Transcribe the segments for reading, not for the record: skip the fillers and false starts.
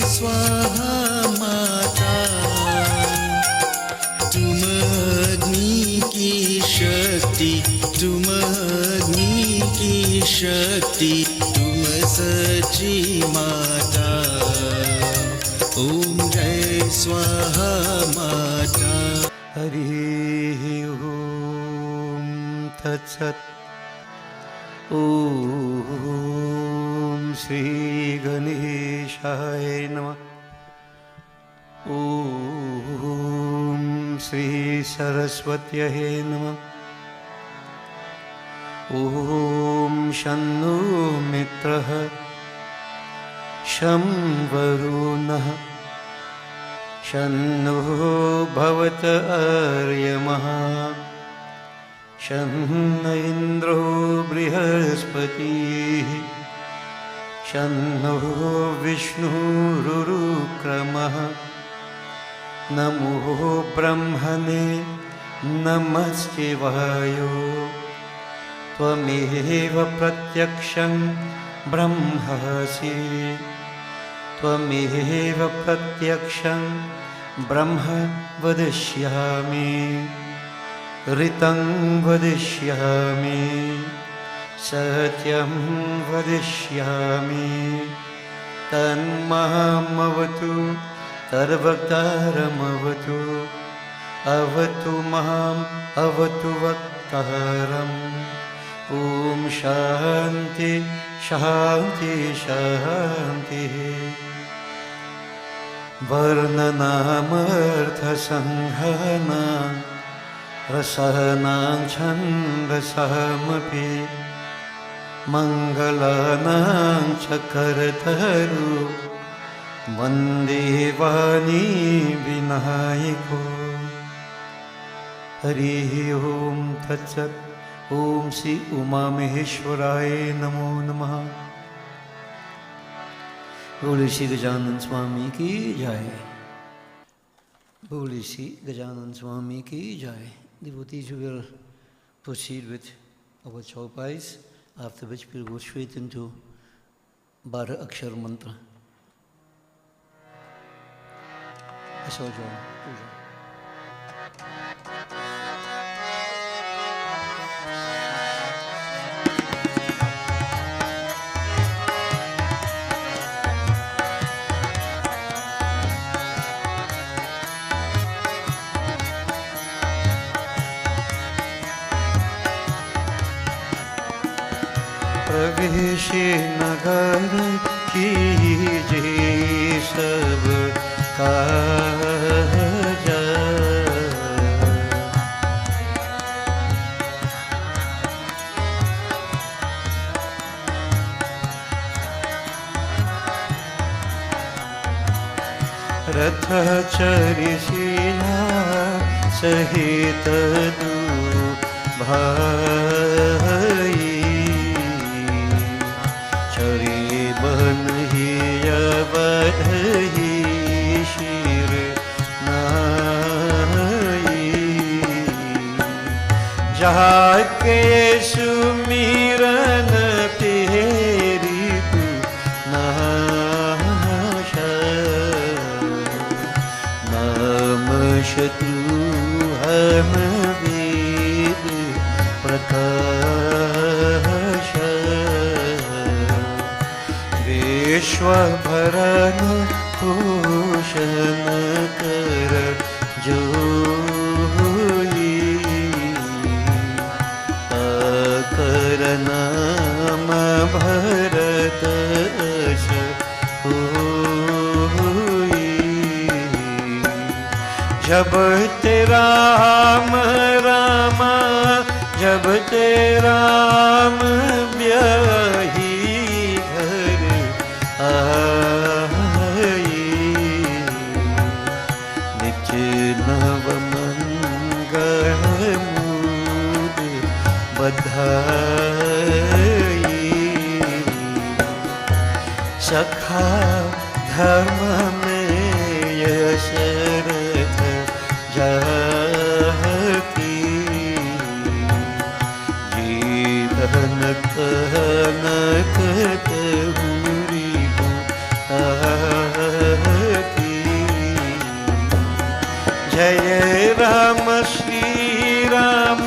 स्वाहा माता, तुम अग्नि की शक्ति, तुम अग्नि की शक्ति, तुम सच्ची माता। ओम जय स्वाहा माता। हरि ओम तत्सत्। ओम श्री गणेशाय नमः। ओम श्री सरस्वत्यै नमः। ओम शन्नो मित्रः शं वरुणः शन्नो भवत अर्यमः शन्न इन्द्रो बृहस्पतिः शन्नो विष्णुरुक्रमः। नमो ब्रह्मणे नमस्शिवाय। त्वमेव प्रत्यक्षं ब्रह्मासि, त्वमेव प्रत्यक्षं ब्रह्म वदिष्यामि, ऋतं वदिष्यामि, सत्यं वदिष्यामि। तन्मामवतु तद्वक्तारमवतु, अवतु माम् अवतु वक्तारम्। ओम शांति शांति शांतिः। वर्णनामर्थसंघानां रसानां छन्दसामपि मङ्गलानां च करतरु वन्दे वाणी विनायको। हरिः ओम तत्सत्। ओम श्री उमा महेश्वराय नमो नमः। बोले श्री गजानन स्वामी की जय। बोले श्री गजानन स्वामी की जय। Devotees, we will proceed with our chopais, after which we will go straight into Bara Akshar Mantra. Asal John. प्रवेशी नगर कीजिए सब काज, रथ चरिशिला सहित दू भाई, बधही शिर नाई। जहाँ के सुमिरन तेरी तू नाशा, नाम शत्रु हम वेद प्रकाश। विश्वभरन पोषण कर जोई, कर नाम भरत अस होई। जब तेरा राम रामा, जब तेरा राम ब्याही आई, नित्य नव मंगल मूड बधाई। सखा धर्म में यशरथ जाकी, जीवन कनक तहुरी आई। जय राम श्री राम,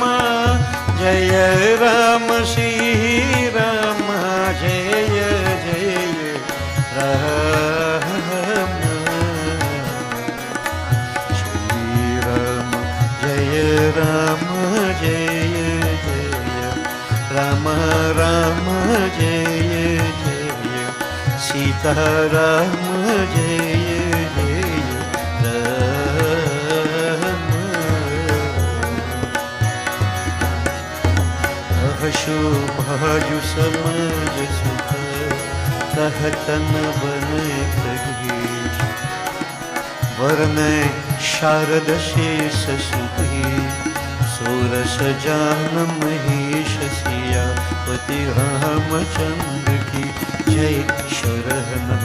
जय राम श्री राम, जय जय राम श्री राम, जय राम, जय जय राम राम, जय जय सीता राम, जय जय राम। शुभाजु समज सुख कहतन बन खगेश, वरन शारद शेष सुधी सोरस जान महेश सिया पति रामचंद्र की जय शरणम।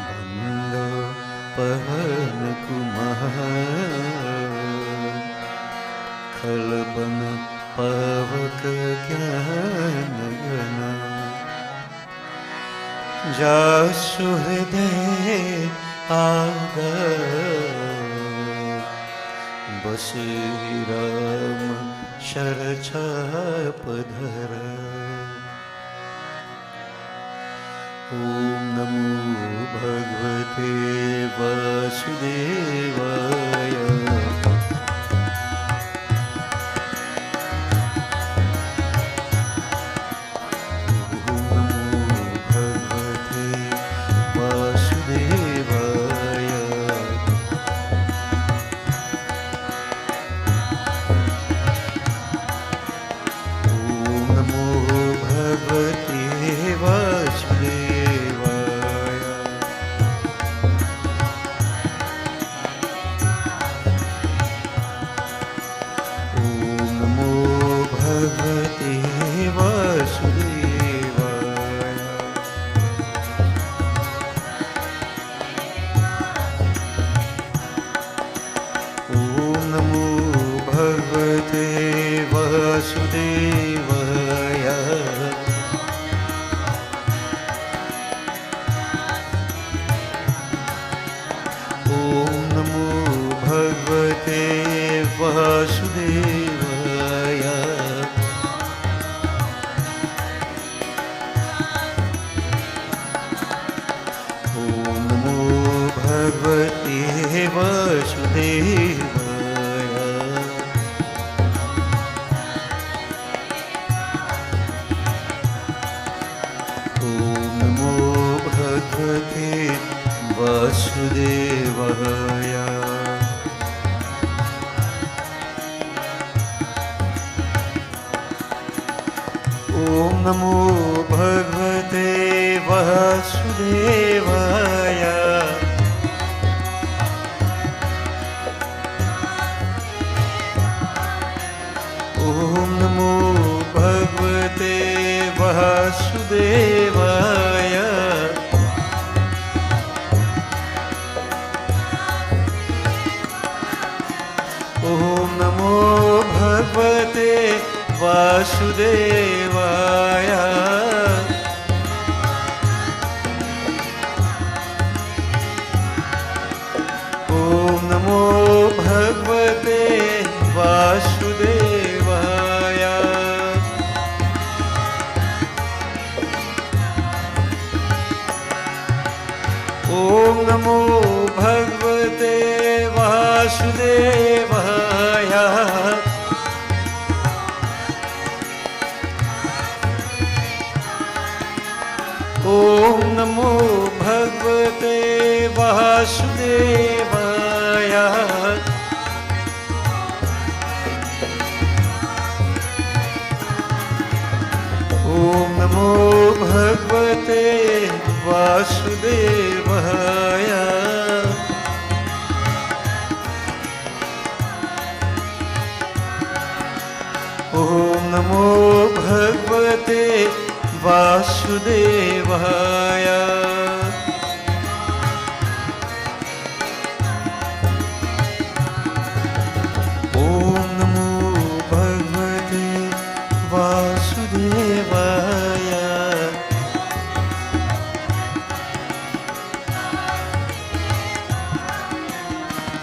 बंदो पवन कुमार खलबन पवक ज्ञान गना, जासु हृदय आगर बसे राम शर छाप धर। ओम नमो भगवते वासुदेवाय।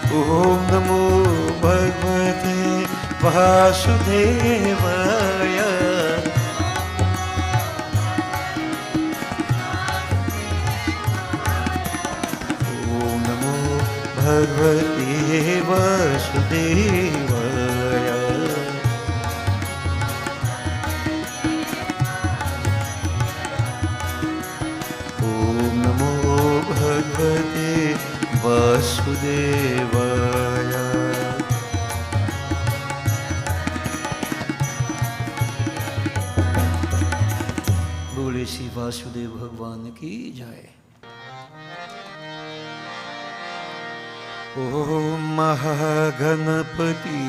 ॐ नमो भगवते वासुदेवाय। ॐ नमो भगवते वासुदेवाय। भगवते वासुदेवाय। बोले श्री वासुदेव भगवान की जय। ॐ महागणपति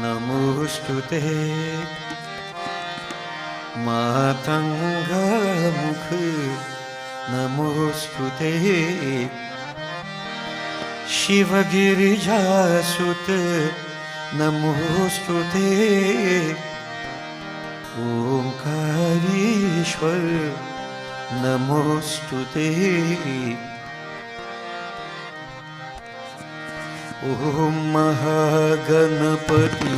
नमोस्तुते। मातङ्गमुख नमोस्तुते। शिवगिरिजासुत नमोस्तुते। ओंकारेश्वर नमोस्तुते। ॐ महागणपति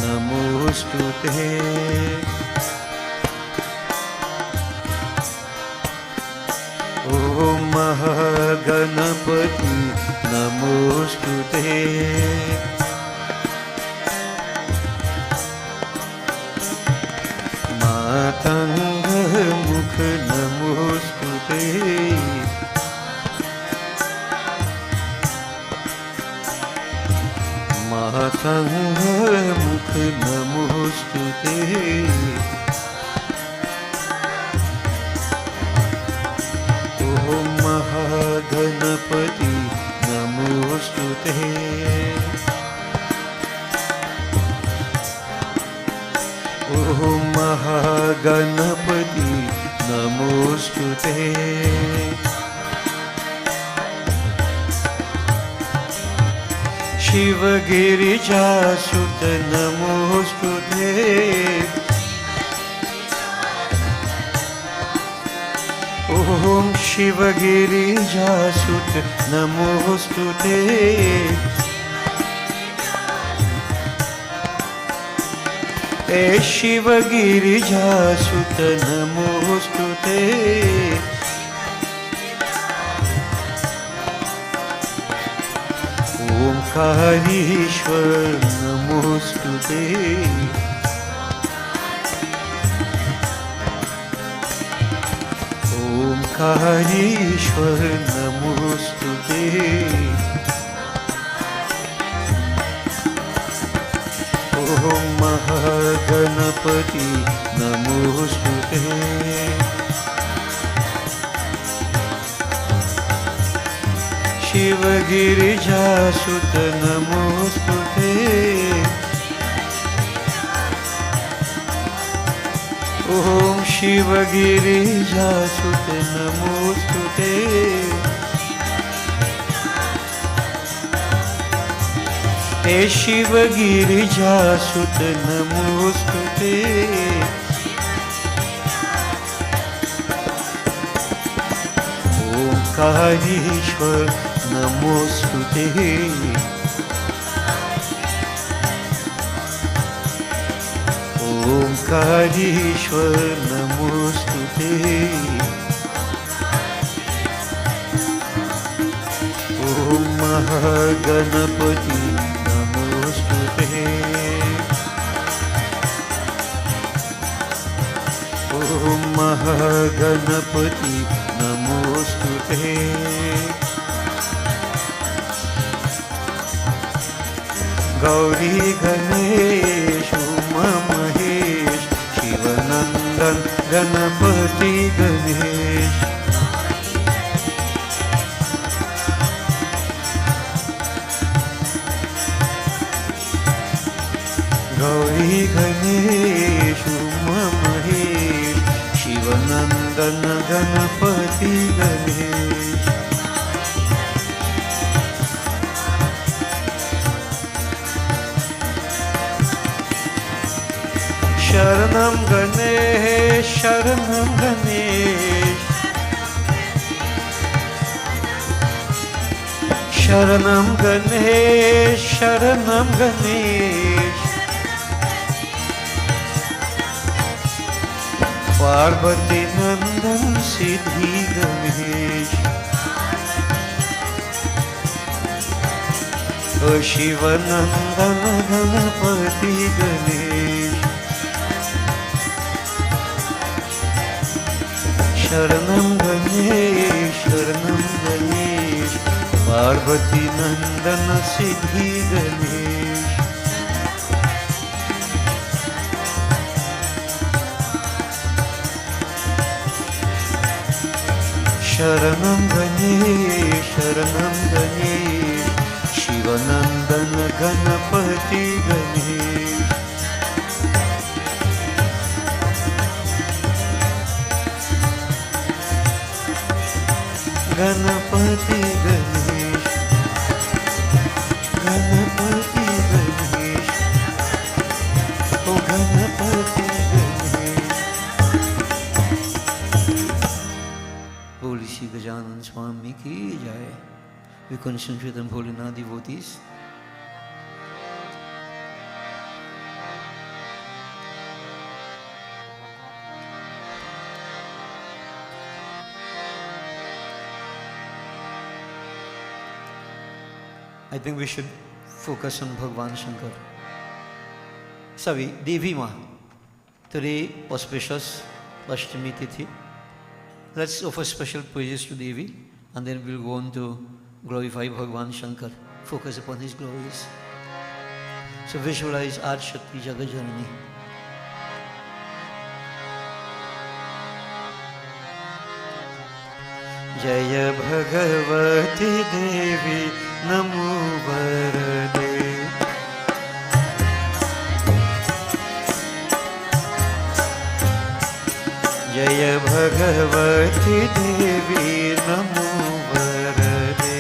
नमोस्तुते। ॐ महागणपति नमोस्तुते। मातङ्गमुख नमोस्तुते। मातङ्गमुख नमोस्तुते। ॐ महागणपति नमोस्तुते। ॐ महागणपति नमोस्तुते। शिवगिरिजासुत नमोस्तुते। ॐ शिवगिरिजासुत नमोस्तुते। हे शिवगिरिजासुत नमोस्तुते। ओंकारेश्वर नमोस्तुते। ओंकारेश्वर नमोस्तुते। ॐ महागणपति नमोस्तुते। शिवगिरिजासुत नमोस्तुते। ॐ शिवगिरिजासुत नमोस्तुते। हे शिवगिरिजासुत नमोस्तुते। ओंकारेश्वर नमोस्तुते। ओंकारेश्वर नमोस्तुते। ॐ महागणपति नमोस्तुते। ॐ महागणपति नमोस्तुते। गौरी गणेश उमा महेश शिवनंदन गणपति गणेश। गौरी गणेश उमा महेश शिवनंदन गणपति गणेश। शरणं गणेश शरणं गणेश शरणं गणेश शरणं गणेश पार्वती नंदन सिद्धि गणेश ओ शिव नंदन गणपति गणेश शरणं गणेश पार्वती नंदन सिद्धि गणेश शरणं गणेश शिवनंदन गणपति गणेश गणपति गणेश गणपति गणेश ओ गणपति गणेश बोली श्री गजानन स्वामी की जय। We concentrate on Bholenath devotees. I think we should focus on Bhagwan Shankar. Sorry, Devi Ma. Today, auspicious Ashtami Tithi. Let's offer special praises to Devi and then we'll go on to glorify Bhagwan Shankar. Focus upon his glories. So visualize Adi Shakti Jagajanani. जय भगवती देवी नमो वरदे जय भगवती देवी नमो वरदे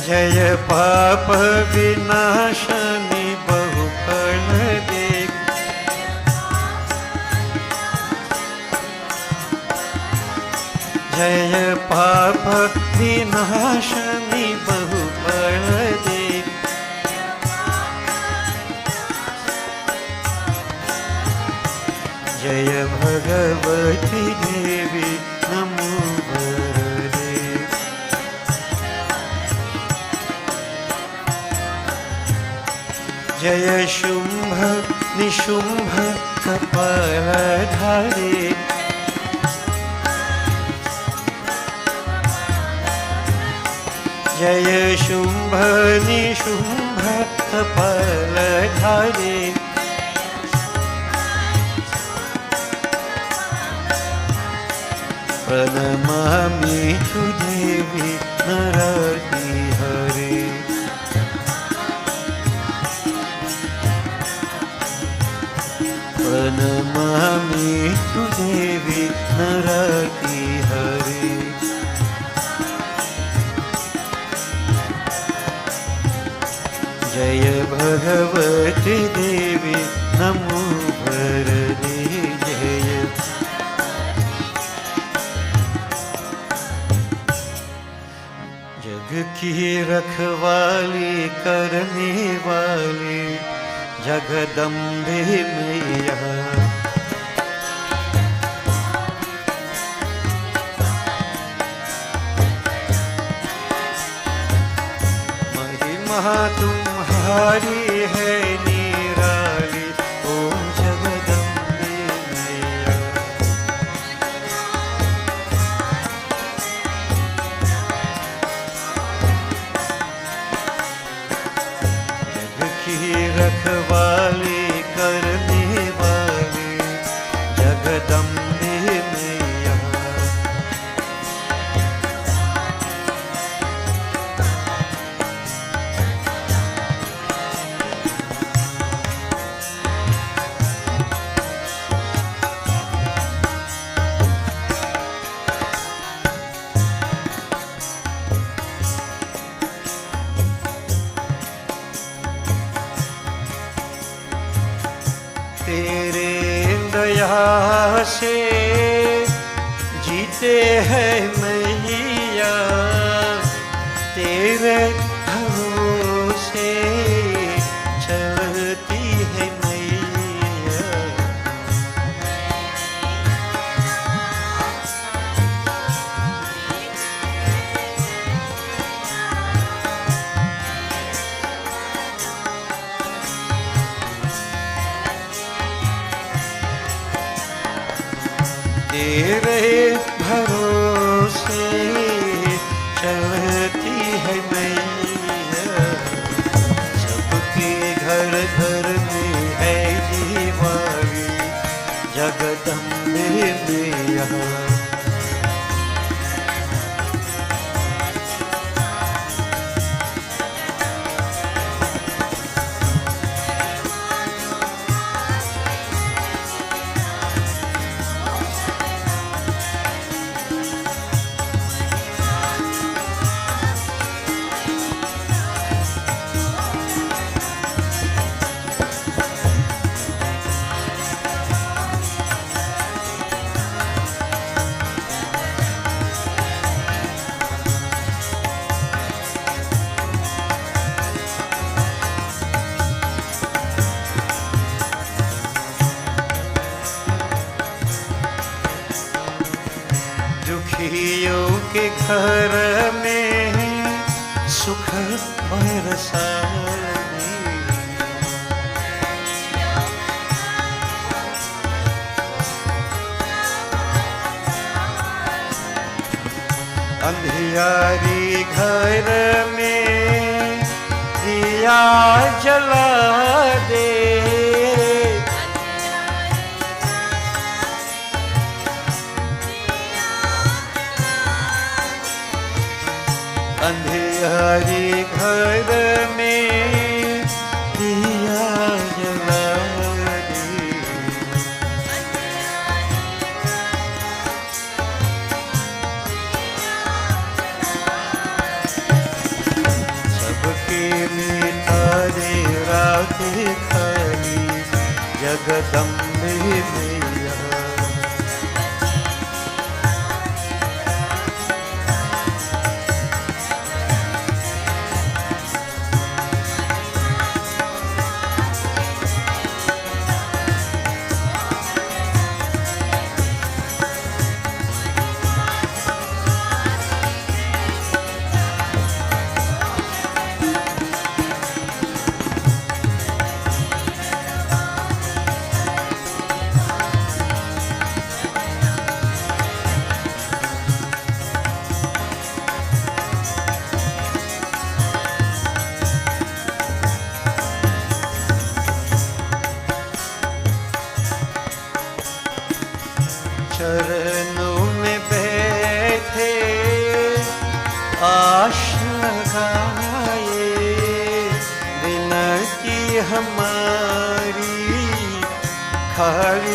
जय पाप विनाशनी बहुफल दे जय पाप विनाशनी बहुफल दे जय भगवती देवी नमो वरदे जय शुंभ निशुंभ कपालधारी जय शुंभ निशुंभ कपालधारी प्रणमामि तु देवी नरहरि प्रणमामि तु देवी नरहरि जय भगवती देवी नमो वरदे जय जग की रखवाली करने वाली जगदम्बे मैया महिमा तुम्हारी है निराली ओम जगदम्बे मैया जग की रखवाली करने वाली जगदम्बे मैया तेरे दया से तेरे भरोसे चलती है मैया, सबके घर घर में है दीवारी, जगदम्बे मैया। दुखियों के घर में सुख बरसाने, अंधियारी घर में दिया जला दे, अंधियारी घर में दिया जला दे। सबके लिए तारे रातें खाली, जगदम्बे मैया। चरणों में बैठे आश लगाए, विनती हमारी खाली।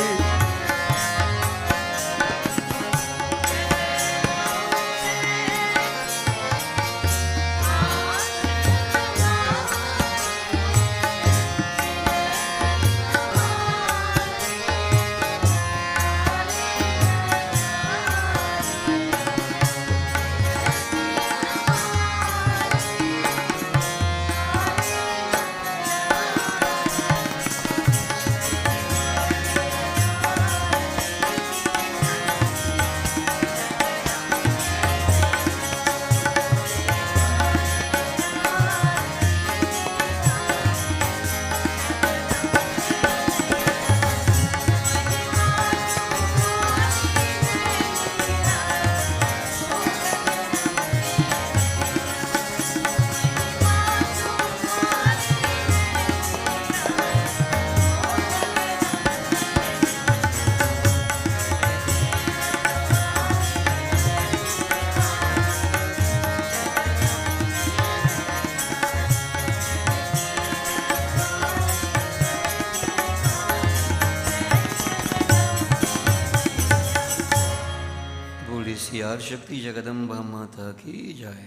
यार शक्ति जगदम्बा माता की जय.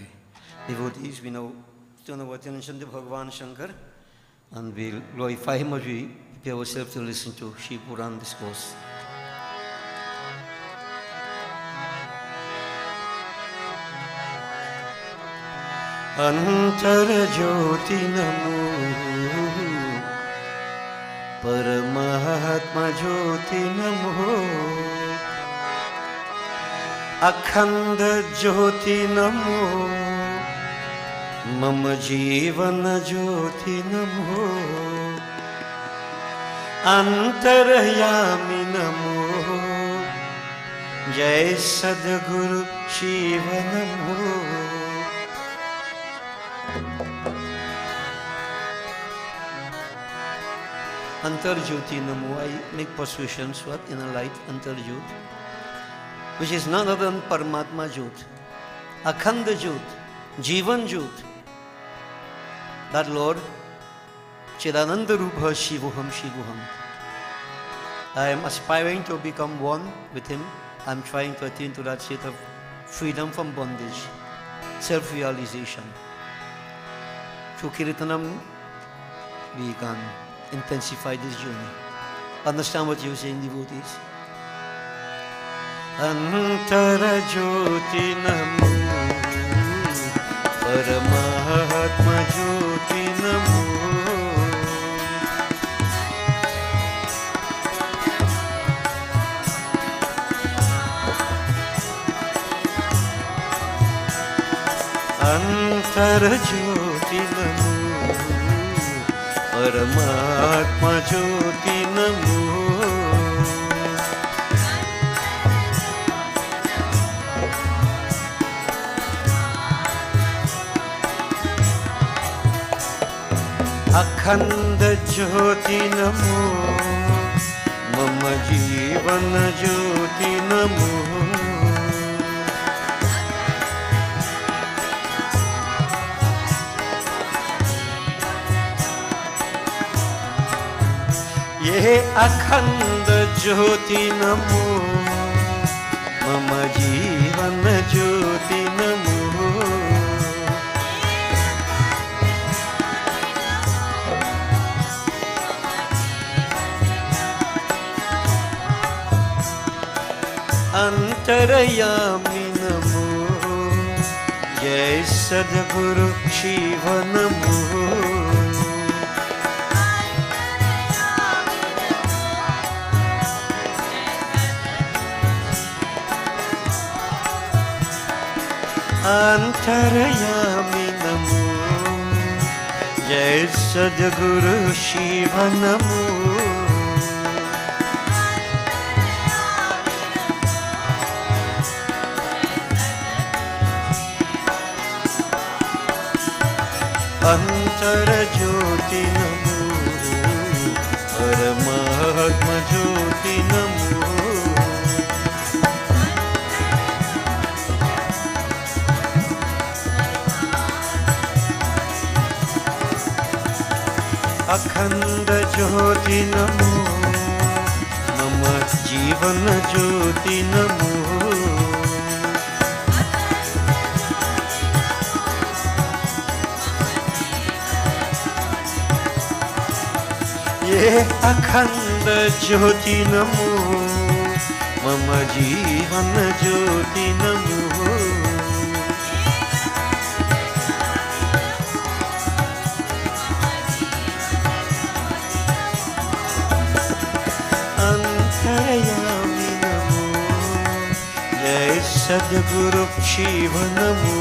Devotees, we now turn our attention to Bhagavan Shankar and we'll glorify him as we prepare ourselves to listen to Shri Puran discourse. अंतर ज्योति नमो परमात्मा ज्योति नमो अखंड ज्योति नमो मम जीवन ज्योति नमो अंतर्यामी नमो जय सद्गुरु शिव नमो। Antarjyoti Namo. I make persuasions what in a light Antarjyot, which is none other than Paramatma Jyot, Akhanda Jyot, Jivan Jyot. That Lord, Chidananda Rupa Shivoham Shivoham. I am aspiring to become one with Him. I am trying to attain to that state of freedom from bondage, self-realization. Through Kirtanam, we can intensify this journey. Understand what you're saying, devotees? Antara Jyoti Namo, Paramahatma Jyoti Namo. Antara Jyoti Namo, Paramatma Jyoti Namo. Akhanda Jyoti Namo, Mama Jivana Jyoti Namo. ये अखंड ज्योति नमो, मम जीवन ज्योति नमो। अंतरयामी नमो, जय सद्गुरु शिव नमो। अंतरयामी नमो, जय सद्गुरु शिव नमो। अंतर ज्योति नमो, परमात्मा ज्योति नमो। अखंड ज्योति नमो, मम जीवन ज्योति नमो। ये अखंड ज्योति नमो, मम जीवन ज्योति नमो। अंतरयामी नमो, जय सद्गुरु शिव नमो।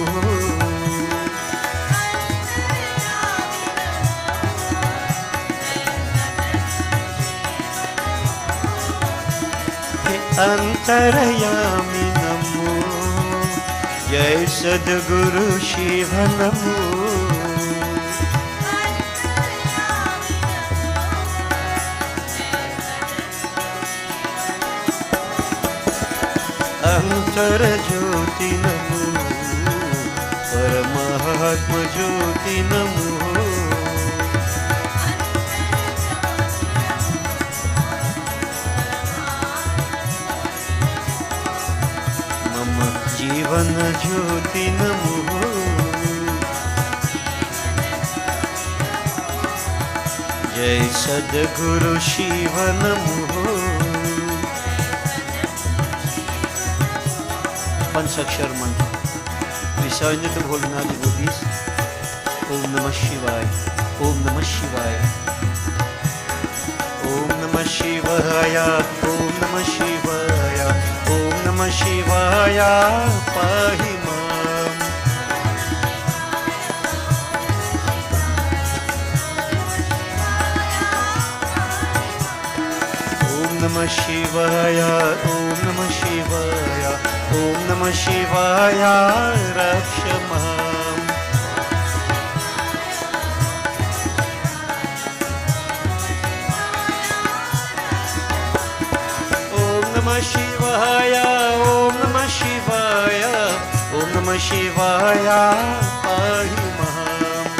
अंतरयामी नमो, जय सद्गुरु शिव नमो। अंतर ज्योति नमो, परमात्मा ज्योति नमो। जीवन ज्योति नमो। जय सद्गुरु शिव नमो। पंचाक्षर मंत्र विसर्जित तो बोलना डिवोटीज। ओम नमः शिवाय, ओम नमः शिवाय, ओम नमः शिवाय, ओम नमः शिवाय, ओम नमः शिवाय पाहि माम्। ओम नमः शिवाय, ओम नमः शिवाय, Namah Shivaya Rakshamam. Om Namah Shivaya, Om Namah Shivaya, Om Namah Shivaya Pahi Maham.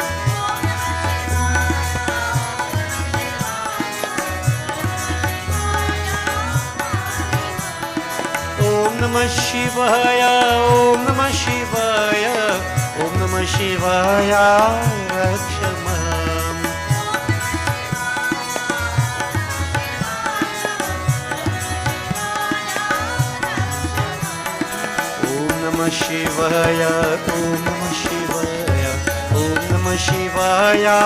Om Namah Shivaya, Om Namah Shivaya, Om Namah Shivaya Rakshamam. Om Namah Shivaya, Om Namah Shivaya, Om Namah Shivaya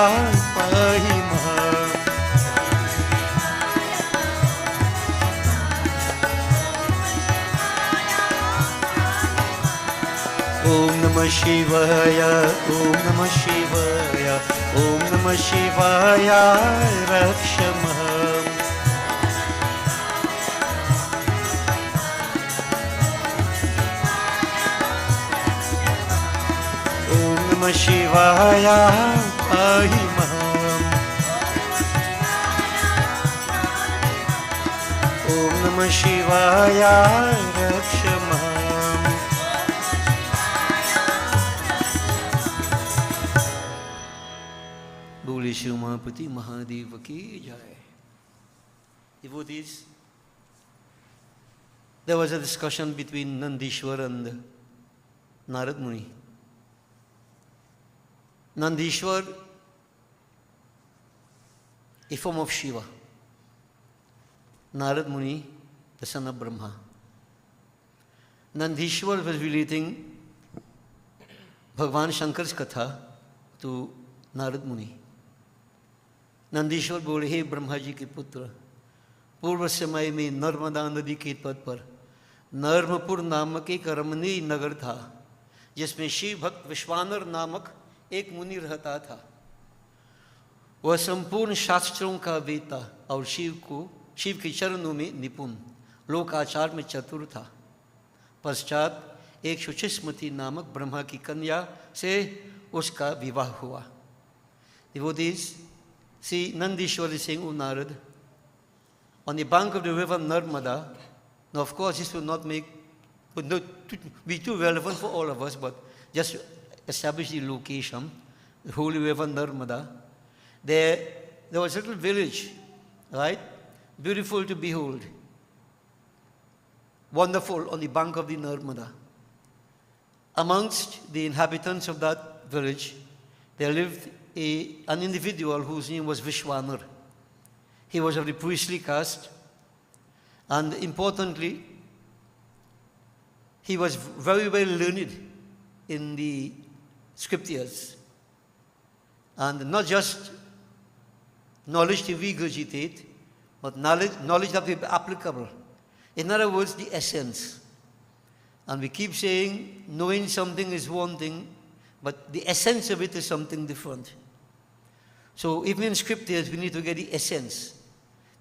Pahi Maham. Om Namah Shivaya, Om Namah Shivaya, Om Namah Shivaya Rakshamam. Om Namah Shivaya Pahi Maham. Om Namah Shivaya Rakshamam. Bole Shiv Mahapati Mahadev ki jai. Devotees, there was a discussion between Nandishwar and Narad Muni. Nandishwar, a form of Shiva. Narad Muni, the son of Brahma. Nandishwar was relating Bhagwan Shankar's katha to Narad Muni. Nandishwar बोले, हे ब्रह्मा जी के पुत्र, पूर्व समय में नर्मदा नदी के तट पर नर्मपुर नामक एक रमणीय नगर था, जिसमें शिव भक्त विश्वानर नामक एक मुनि रहता था। वह संपूर्ण शास्त्रों का वेता और शिव के चरणों में निपुण, लोकाचार में चतुर था। पश्चात एक शुचिस्मती नामक ब्रह्मा की कन्या से उसका विवाह हुआ। Devotees, see, Nandishwar is saying, O Narad, on the bank of the river Narmada, now of course this would not be too relevant for all of us, but just establish the location, the holy river Narmada. There was a little village, right? Beautiful to behold. Wonderful on the bank of the Narmada. Amongst the inhabitants of that village, there lived an individual whose name was Vishwanar. He was of the priestly caste, and importantly, he was very well learned in the scriptures, and not just knowledge to regurgitate, but knowledge that will be applicable. In other words, the essence. And we keep saying knowing something is one thing, but the essence of it is something different. So even in scriptures, we need to get the essence.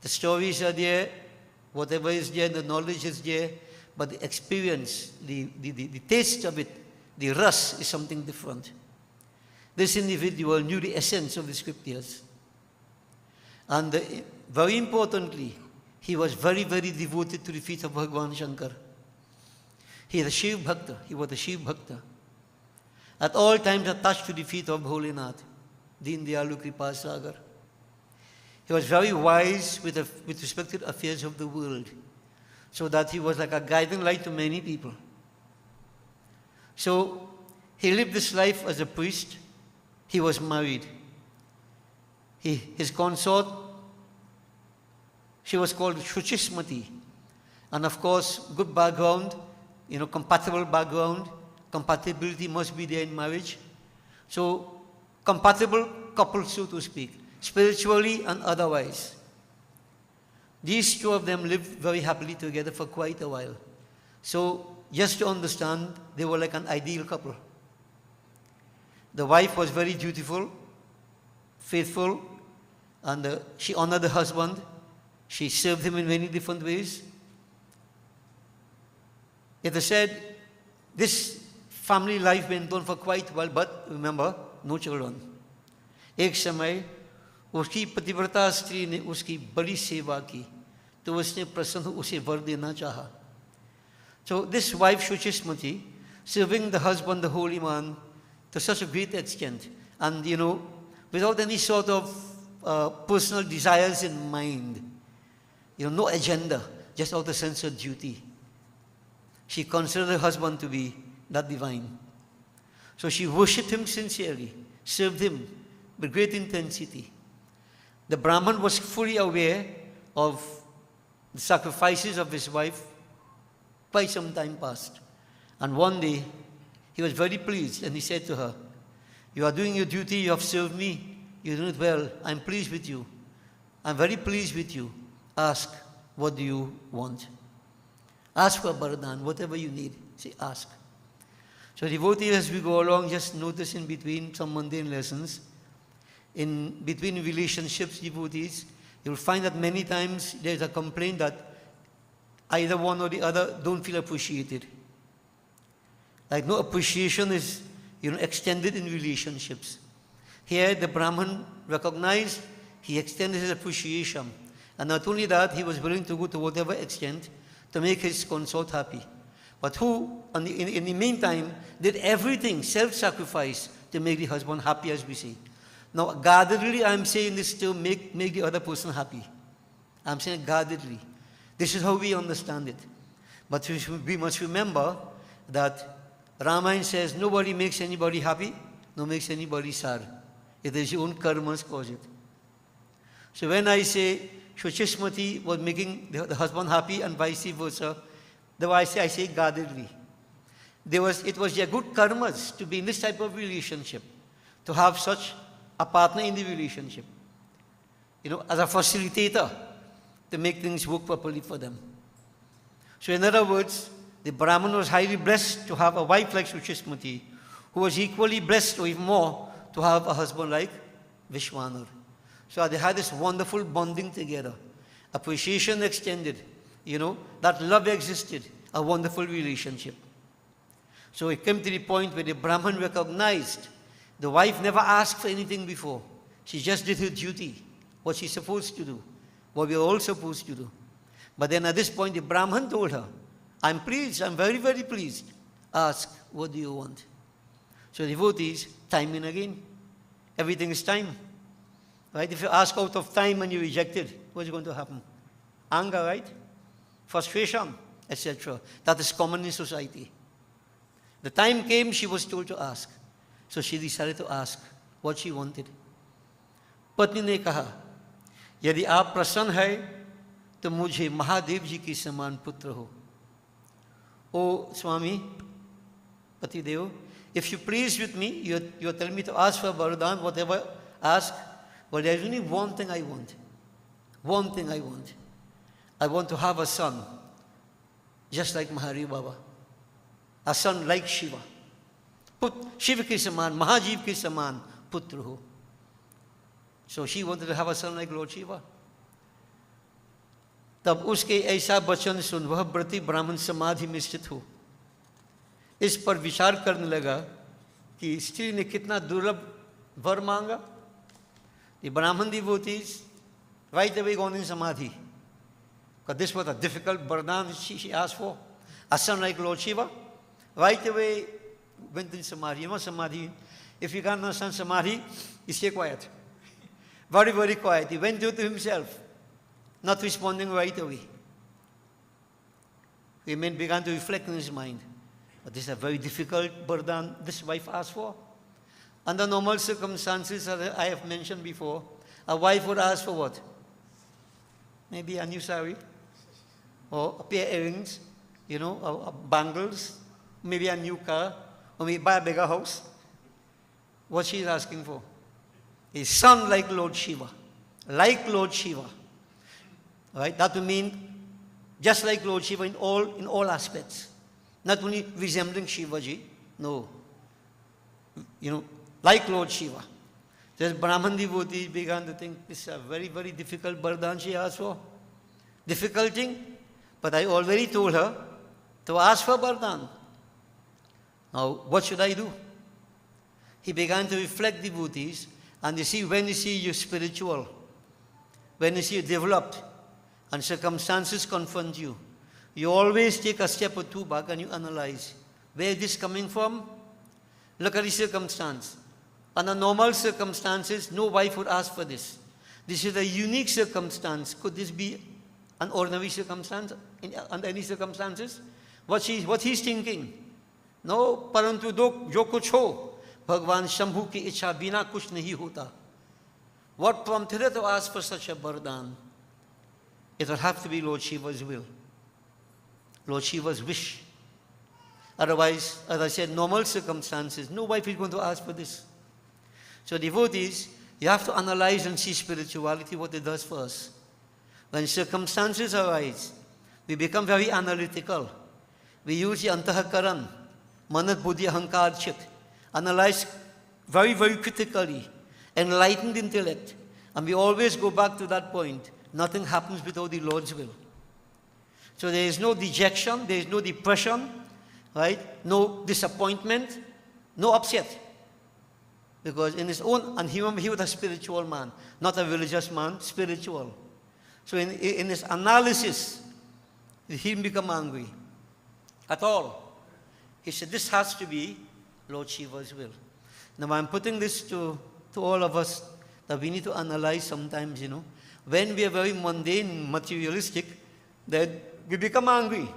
The stories are there, whatever is there, the knowledge is there, but the experience, the taste of it, the ras is something different. This individual knew the essence of the scriptures. And very importantly, he was very, very devoted to the feet of Bhagwan Shankar. He is a Shiv Bhakta. He was a Shiv Bhakta. At all times attached to the feet of Bholinath, Deen Dayalu Kripa Sagar. He was very wise with respect to the affairs of the world, so that he was like a guiding light to many people. So he lived this life as a priest. He was married. His consort, she was called Shuchismati. And of course, good background, compatible background. Compatibility must be there in marriage. So, compatible couple, so to speak, spiritually and otherwise. These two of them lived very happily together for quite a while. So, just to understand, they were like an ideal couple. The wife was very dutiful, faithful, and she honored the husband. She served him in many different ways. It is said This family life went on for quite a while, but remember, no children. एक समय उसकी पतिव्रता स्त्री ने उसकी बड़ी सेवा की, तो उसने प्रसन्न उसे वर देना चाहा. So this wife Shuchishmati, serving the husband, the holy man, to such a great extent, and without any sort of personal desires in mind, no agenda, just out of sense of duty. She considered her husband to be that divine. So she worshipped him sincerely, served him with great intensity. The Brahman was fully aware of the sacrifices of his wife quite some time past. And one day, he was very pleased and he said to her, "You are doing your duty, you have served me, you do it well, I'm pleased with you. I'm very pleased with you. Ask, what do you want? Ask for Baradan, whatever you need. Say, ask." So devotees, as we go along, just notice in between some mundane lessons, in between relationships, devotees, you'll find that many times there's a complaint that either one or the other don't feel appreciated. Like no appreciation is, extended in relationships. Here, the Brahman recognized, he extended his appreciation. And not only that, he was willing to go to whatever extent to make his consort happy. But who, in the meantime, did everything, self-sacrifice, to make the husband happy, as we say. Now, guardedly, I'm saying this to make the other person happy. I'm saying guardedly. This is how we understand it. But we must remember that Ramayana says nobody makes anybody happy, nor makes anybody sad. It is your own karmas cause it. So when I say Shuchishmati was making the husband happy and vice versa, though I say guardedly. It was their good karmas to be in this type of relationship, to have such a partner in the relationship, as a facilitator to make things work properly for them. So in other words, the Brahman was highly blessed to have a wife like Shuchishmati, who was equally blessed or even more to have a husband like Vishwanur. So they had this wonderful bonding together, appreciation extended, that love existed, a wonderful relationship. So it came to the point where the Brahman recognized the wife never asked for anything before. She just did her duty, what she's supposed to do, what we're all supposed to do. But then at this point, the Brahman told her, "I'm pleased, I'm very, very pleased. Ask, what do you want?" So devotees, time in again. Everything is time. Right? If you ask out of time and you reject it, what's going to happen? Anger, right? Frustration, etc. That is common in society. The time came, she was told to ask. So she decided to ask what she wanted. पत्नी ने कहा, "यदि आप प्रसन्न हैं, तो मुझे महादेव जी के समान पुत्र हो." "Oh, Swami, Patidev, if you're pleased with me, you're telling me to ask for Vardhan, whatever, ask. But there's only one thing I want. One thing I want. I want to have a son, just like Mahari Baba. A son like Shiva. Shiva ke saman, Mahajiv ke saman, putra ho." So she wanted to have a son like Lord Shiva. तब उसके ऐसा वचन सुन वह व्रती ब्राह्मण समाधि में स्थित हो इस पर विचार करने लगा कि स्त्री ने कितना दुर्लभ वर मांगा. The Brahman devotees right away gone in samadhi. Because this was a difficult vardhan she asked for. A son like Lord Shiva. Right away went in samadhi. Samadhi. If you can't understand samadhi, you stay quiet. Very, very quiet. He went to himself, not responding right away. He began to reflect in his mind. But this is a very difficult burden this wife asked for. Under normal circumstances, as I have mentioned before, a wife would ask for what? Maybe a new saree, or a pair of earrings, or bangles, maybe a new car, or maybe buy a bigger house. What she is asking for? A son like Lord Shiva. Like Lord Shiva. Right? That would mean just like Lord Shiva in all aspects. Not only resembling Shivaji, no. Like Lord Shiva. This Brahman devotee began to think this is a very, very difficult vardhan she asked for. Difficult thing, but I already told her to ask for vardhan. Now, what should I do? He began to reflect, devotees, and you see, when you see you're spiritual, when you see you developed, and circumstances confront you, you always take a step or two back and you analyze, where is this coming from? Look at the circumstance. Under normal circumstances, no wife would ask for this. This is a unique circumstance. Could this be an ordinary circumstance under any circumstances? What he's thinking? No, परंतु जो कुछ हो, भगवान शंभु की इच्छा बिना कुछ नहीं होता. What prompted her to ask for such a vardhan? It would have to be Lord Shiva's will, Lord Shiva's wish. Otherwise, as I said, normal circumstances, no wife is going to ask for this. So devotees, you have to analyze and see spirituality, what it does for us. When circumstances arise, we become very analytical. We use the antahakaran, manat buddhi ahankar chit, analyze very, very critically, enlightened intellect, and we always go back to that point. Nothing happens without the Lord's will. So there is no dejection, there is no depression, right? No disappointment, no upset. Because in his own, and he was a spiritual man, not a religious man, spiritual. So in his analysis, he didn't become angry at all. He said, this has to be Lord Shiva's will. Now I'm putting this to all of us, that we need to analyze sometimes, when we are very mundane, materialistic, that we become angry,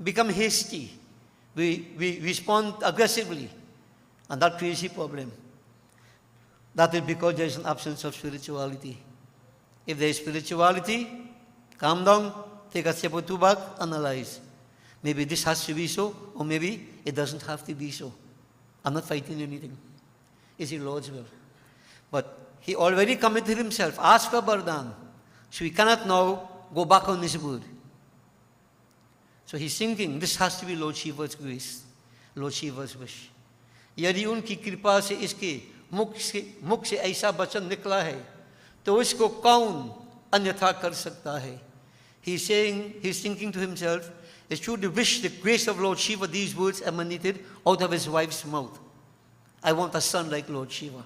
become hasty, we respond aggressively, and that creates a problem. That is because there is an absence of spirituality. If there is spirituality, calm down, take a step or two back, analyze. Maybe this has to be so, or maybe it doesn't have to be so. I'm not fighting anything. It's the Lord's will. But he already committed himself, asked for vardhan. So he cannot now go back on his word. So he's thinking, this has to be Lord Shiva's grace, Lord Shiva's wish. यदि उनकी कृपा से इसके मुख से ऐसा वचन निकला है, तो इसको कौन अन्यथा कर सकता है? He's thinking to himself, it's true to wish the grace of Lord Shiva, these words emanated out of his wife's mouth. I want a son like Lord Shiva.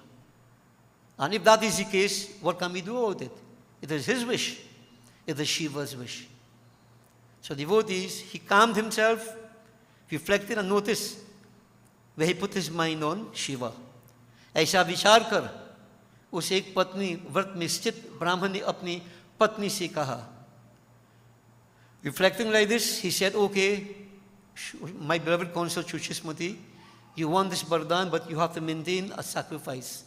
And if that is the case, what can we do about it? It is his wish. It is Shiva's wish. So devotees, he calmed himself, reflected and noticed where he put his mind on Shiva. ऐसा विचार कर उस एक पत्नी व्रत में स्थित ब्राह्मण ने अपनी पत्नी से कहा. Reflecting like this, he said, okay, my beloved consort Shuchishmati, you want this vardhan, but you have to maintain a sacrifice.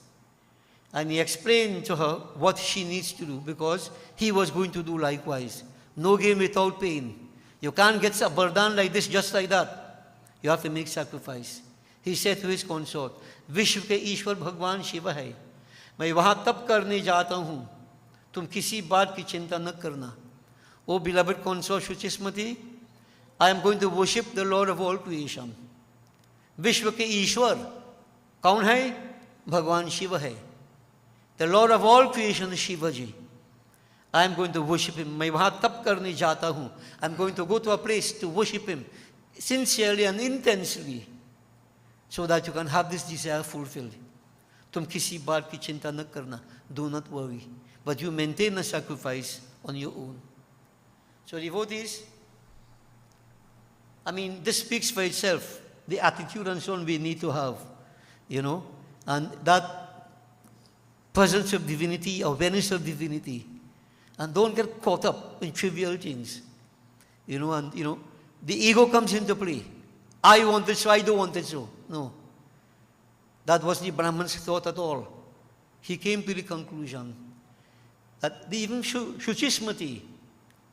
And he explained to her what she needs to do, because he was going to do likewise. No gain without pain. You can't get a vardhan like this just like that. You have to make sacrifice. He said to his consort, विश्व के ईश्वर भगवान शिव है, मैं वहाँ तप करने जाता हूँ, तुम किसी बात की चिंता न करना. O beloved consort Shuchishmati, I am going to worship the Lord of all creation. विश्व के ईश्वर कौन है? भगवान शिव है. The Lord of all creation is Shivaji. I am going to worship him. मैं वहाँ तप करने जाता हूँ. I am going to go to a place to worship him sincerely and intensely, so that you can have this desire fulfilled. तुम किसी बात की चिंता न करना. Do not worry. But you maintain a sacrifice on your own. So devotees, this speaks for itself. The attitude and so on we need to have, and that presence of divinity, awareness of divinity. And don't get caught up in trivial things. The ego comes into play. I want it so, I don't want it so. No. That wasn't the Brahman's thought at all. He came to the conclusion that even Shuchishmati,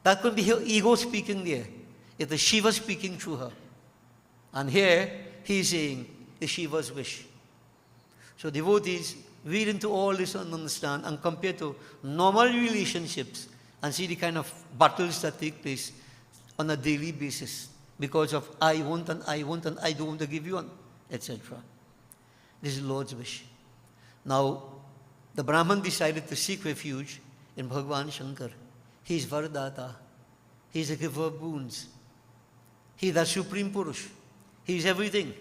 that could be her ego speaking there. It is Shiva speaking through her. And here, he is saying, it's Shiva's wish. So devotees, read into all this and understand, and compare to normal relationships and see the kind of battles that take place on a daily basis because of I want and I want and I don't want to give you, etc. This is Lord's wish. Now, the Brahman decided to seek refuge in Bhagwan Shankar. He is Vardata. He is a giver of boons. He is the Supreme Purush. He is everything.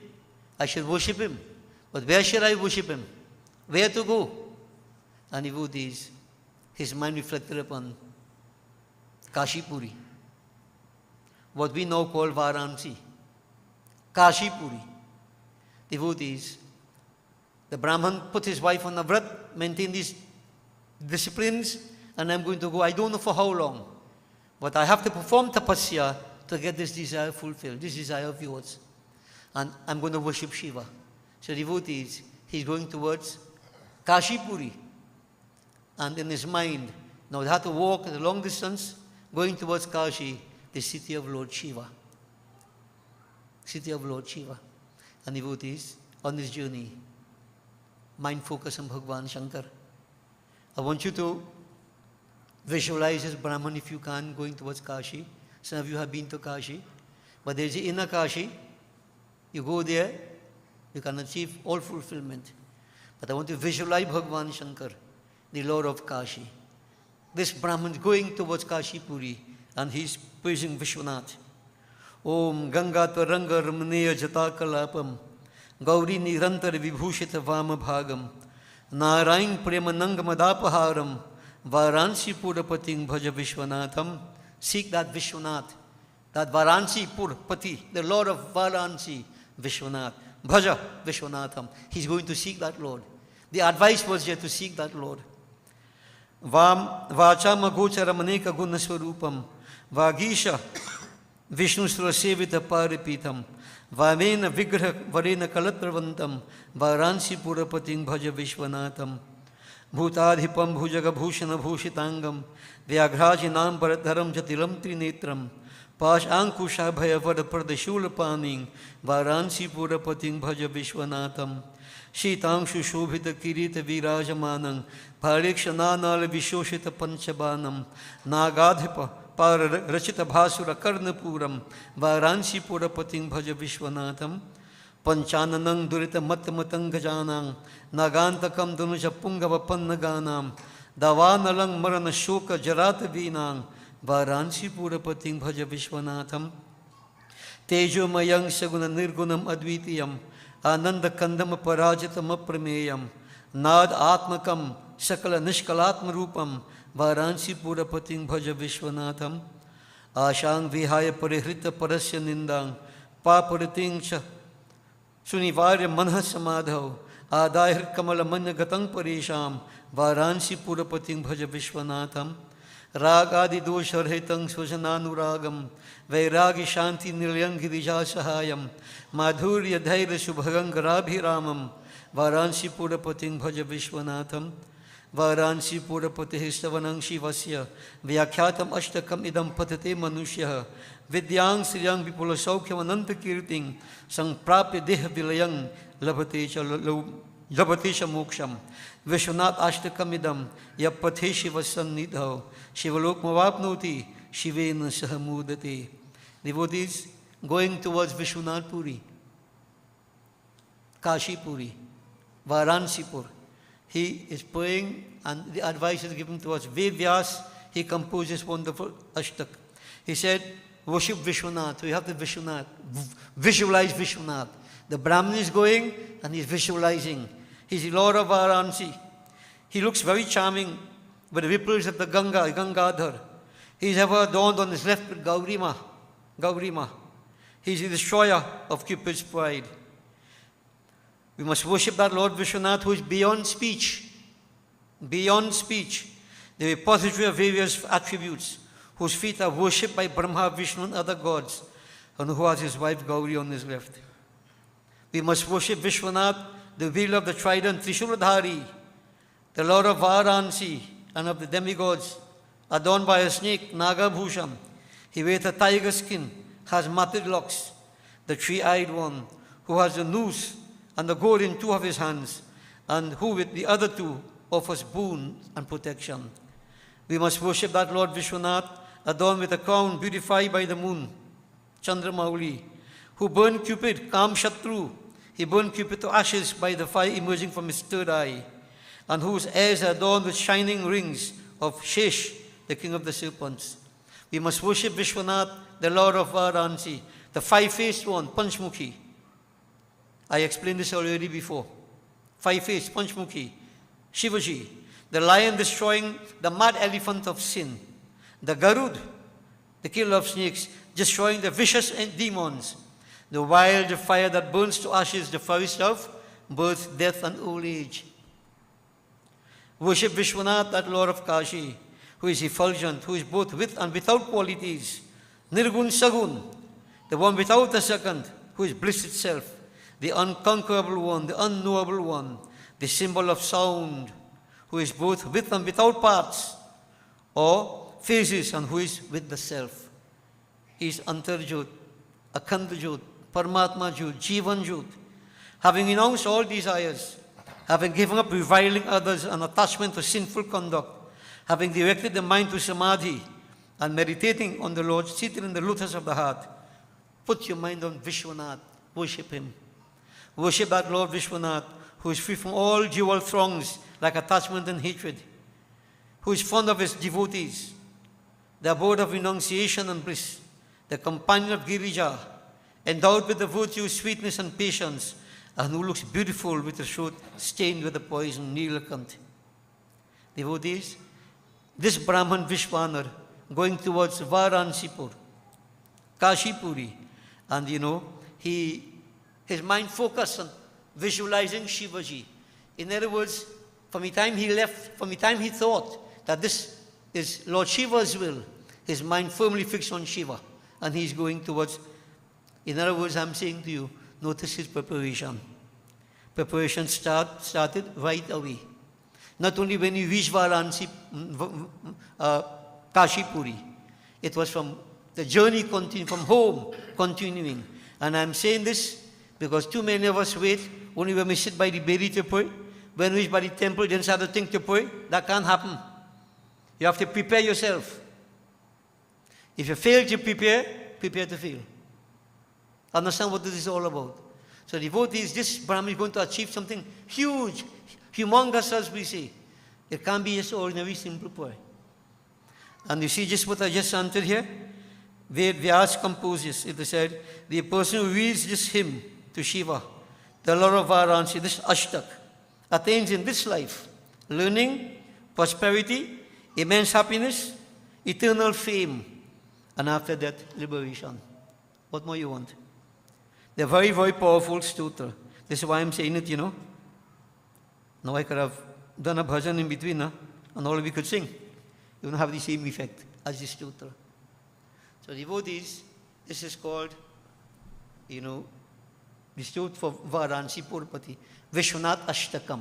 I should worship him. But where should I worship him? Where to go? And devotees, his mind reflected upon Kashipuri, what we now call Varanasi. Kashipuri. Devotees, the Brahman put his wife on a vrat, maintained these disciplines, and I'm going to go, I don't know for how long, but I have to perform tapasya to get this desire fulfilled, this desire of yours. And I'm going to worship Shiva. So devotees, he's going towards Kashipuri. And in his mind, now they have to walk a long distance, going towards Kashi, the city of Lord Shiva. City of Lord Shiva. And devotees, on this journey, mind focus on Bhagavan Shankar. I want you to visualize as Brahman if you can, going towards Kashi. Some of you have been to Kashi. But there is the inner Kashi. You go there, you can achieve all fulfillment. But I want to visualize Bhagavan Shankar, the Lord of Kashi. This Brahman is going towards Kashipuri and he's praising Vishwanath. Om Ganga Taranga Ramaneya Jatakalapam Gauri Nirantar Vibhushita Vama Bhagam Narayan Premananga Madapaharam Varansi Purapating Bhaja Vishwanatham. Seek that Vishwanath, that Varansi Purapati, the Lord of Varansi, Vishwanath. Bhaja Vishwanatham. He's going to seek that Lord. The advice was here to seek that Lord. Vam Vachama Gochara Maneka Gunaswarupam Vagisha Vishnu Surasevita Paripitam Vamena Vigraha Varena Kalatravantam Varansi Purapating Bhaja Vishwanatham Bhutadhipam Bhujaga Bhushana Bhushitangam Vyagrajinam Bharadharam Jatilam Trinetram Pash Ankusha Bhayavada Pradeshulapaning Varansi Purapating Bhaja Vishwanatham Shitangshu Shobhita Kirita Virajamanang Parikshananala Vishoshita Panchabanam Nagadhipa Para Rachita Bhasura Karnapuram Varansi Purapating Bhaja Vishwanatham Panchananang Durita Matamatam Gajanang Nagantakam Dunuja Pungava Pannaganam Davanalang Marana Shoka Jarata Vinang Varansi Purapating Bhaja Vishwanatham Tejo Mayang Saguna Nirgunam Advitiyam Ananda Kandama Parajitam Aprameyam Nad Atmakam Sakala Nishkalatma Rupam Varansi Purapating Bhaja Vishwanatham Ashang Vihaya Parihrita Parasya Nindang Papariting Cha Sunivarya Manha Samadhav Adahir Kamala Manya Gatang Parisham Varansi Purapating Bhaja Vishwanatham Ragadi Dosharhetang Swajananuragam Vairagi Shanti Nilyang Girija Sahayam Madhurya Dhaira Subhagangarabhiramam Varansi Purapating Bhaja Vishwanatham Varansi Purapati Stavanang Shivasya Vyakyatam Ashtakam Idam Patate Manushya Vidyang Sriyang Vipula Saukyam Ananta Kirting Sang Prapi Deha Vilayang Labatesha Moksham Vishwanath Ashtakam Idam Yapate Shivasan Nidhav Shivalok Mavapnoti Shivena Sahamudate. Devotees going towards Vishwanath Puri, Kashi Puri, Varansipur. He is praying and the advice is given to us. Vedyas, he composes wonderful ashtak. He said, worship Vishwanath. We have to visualize Vishwanath. The Brahmin is going and he's visualizing. He's the Lord of Varanasi. He looks very charming with the ripples of the Gangadhar. He's ever adorned on his left with Gaurima. He's the destroyer of Cupid's pride. We must worship that Lord Vishwanath who is beyond speech. Beyond speech. The repository of various attributes, whose feet are worshipped by Brahma, Vishnu and other gods, and who has his wife Gauri on his left. We must worship Vishwanath, the wielder of the trident Trishuladhari, the Lord of Varanasi and of the demigods, adorned by a snake, Nagabhusham. He wears a tiger skin, has matted locks, the three-eyed one, who has a noose and the gold in two of his hands, and who with the other two offers boon and protection. We must worship that Lord Vishwanath, adorned with a crown beautified by the moon, Chandramauli, who burned Cupid, Kam Shatru. He burned Cupid to ashes by the fire emerging from his third eye, and whose heirs are adorned with shining rings of Shesh, the king of the serpents. We must worship Vishwanath, the Lord of Varanasi, the five-faced one, Panchmukhi, I explained this already before. 5-faced Panchmukhi, Shivaji, the lion destroying the mad elephant of sin, the Garud, the killer of snakes, destroying the vicious demons, the wild fire that burns to ashes the forest of birth, death, and old age. Worship Vishwanath, that Lord of Kashi, who is effulgent, who is both with and without qualities. Nirgun Sagun, the one without a second, who is bliss itself, the unconquerable one, the unknowable one, the symbol of sound, who is both with and without parts or phases, and who is with the self. He is Antarjot, Akhandajot, Paramatma Jot, Jivan Jot. Having renounced all desires, having given up reviling others and attachment to sinful conduct, having directed the mind to Samadhi and meditating on the Lord, seated in the lotus of the heart, put your mind on Vishwanath, worship him. Worship that Lord Vishwanath, who is free from all dual throngs like attachment and hatred, who is fond of his devotees, the abode of renunciation and bliss, the companion of Girija, endowed with the virtue, sweetness, and patience, and who looks beautiful with a throat stained with the poison Nilakant. Devotees, this Brahman Vishwanar going towards Varansipur, Kashipuri, and his mind focused on visualizing Shivaji. In other words, from the time he left, from the time he thought that this is Lord Shiva's will, his mind firmly fixed on Shiva, and he's going towards. In other words, I'm saying to you, notice his preparation. Preparation started right away. Not only when he reached Varanasi, Kashipuri, it was from the journey from home continuing. And I'm saying this because too many of us wait only when we sit by the Bedi to pray. When we reach by the temple, then start to think to pray. That can't happen. You have to prepare yourself. If you fail to prepare, prepare to fail. Understand what this is all about. So devotees, this Brahman is going to achieve something huge, humongous as we say. It can't be just ordinary simple prayer. And you see just what I just answered here? Vyas composes, it is said, the person who reads this hymn to Shiva, the Lord of Varanasi, this Ashtak, attains in this life learning, prosperity, immense happiness, eternal fame, and after that, liberation. What more you want? They're very, very powerful stotra. This is why I'm saying it, Now I could have done a bhajan in between, and all we could sing. You don't have the same effect as this stotra. So devotees, this is called, the stotra for Varanasi Purpati, Vishwanath Ashtakam.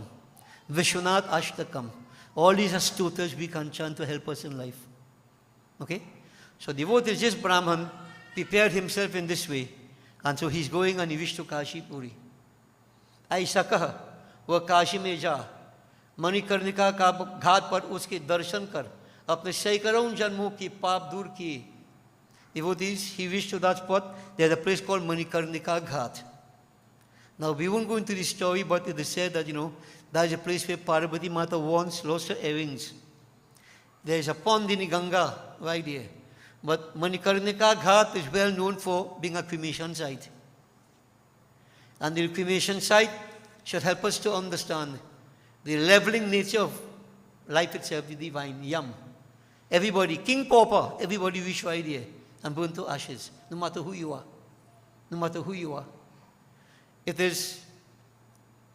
Vishwanath Ashtakam. All these are stotras we can chant to help us in life. Okay? So devotees, this Brahman prepared himself in this way. And so he's going and he wished to Kashipuri. ऐसा कहा वह काशी में जा मणिकर्णिका का घाट पर उसके दर्शन कर अपने सैकड़ों जन्मों की पाप दूर किए. Devotees, he wished to that spot. There's a place called Manikarnika Ghat. Now we won't go into this story, but it is said that that is a place where Parvati Mata once lost her earrings. There is a pond in Ganga right there. But Manikarnika Ghat is well known for being a cremation site. And the cremation site should help us to understand the leveling nature of life itself, the divine, Yam. Everybody, King Pauper, everybody wish right there and burn to ashes, no matter who you are. No matter who you are. It is,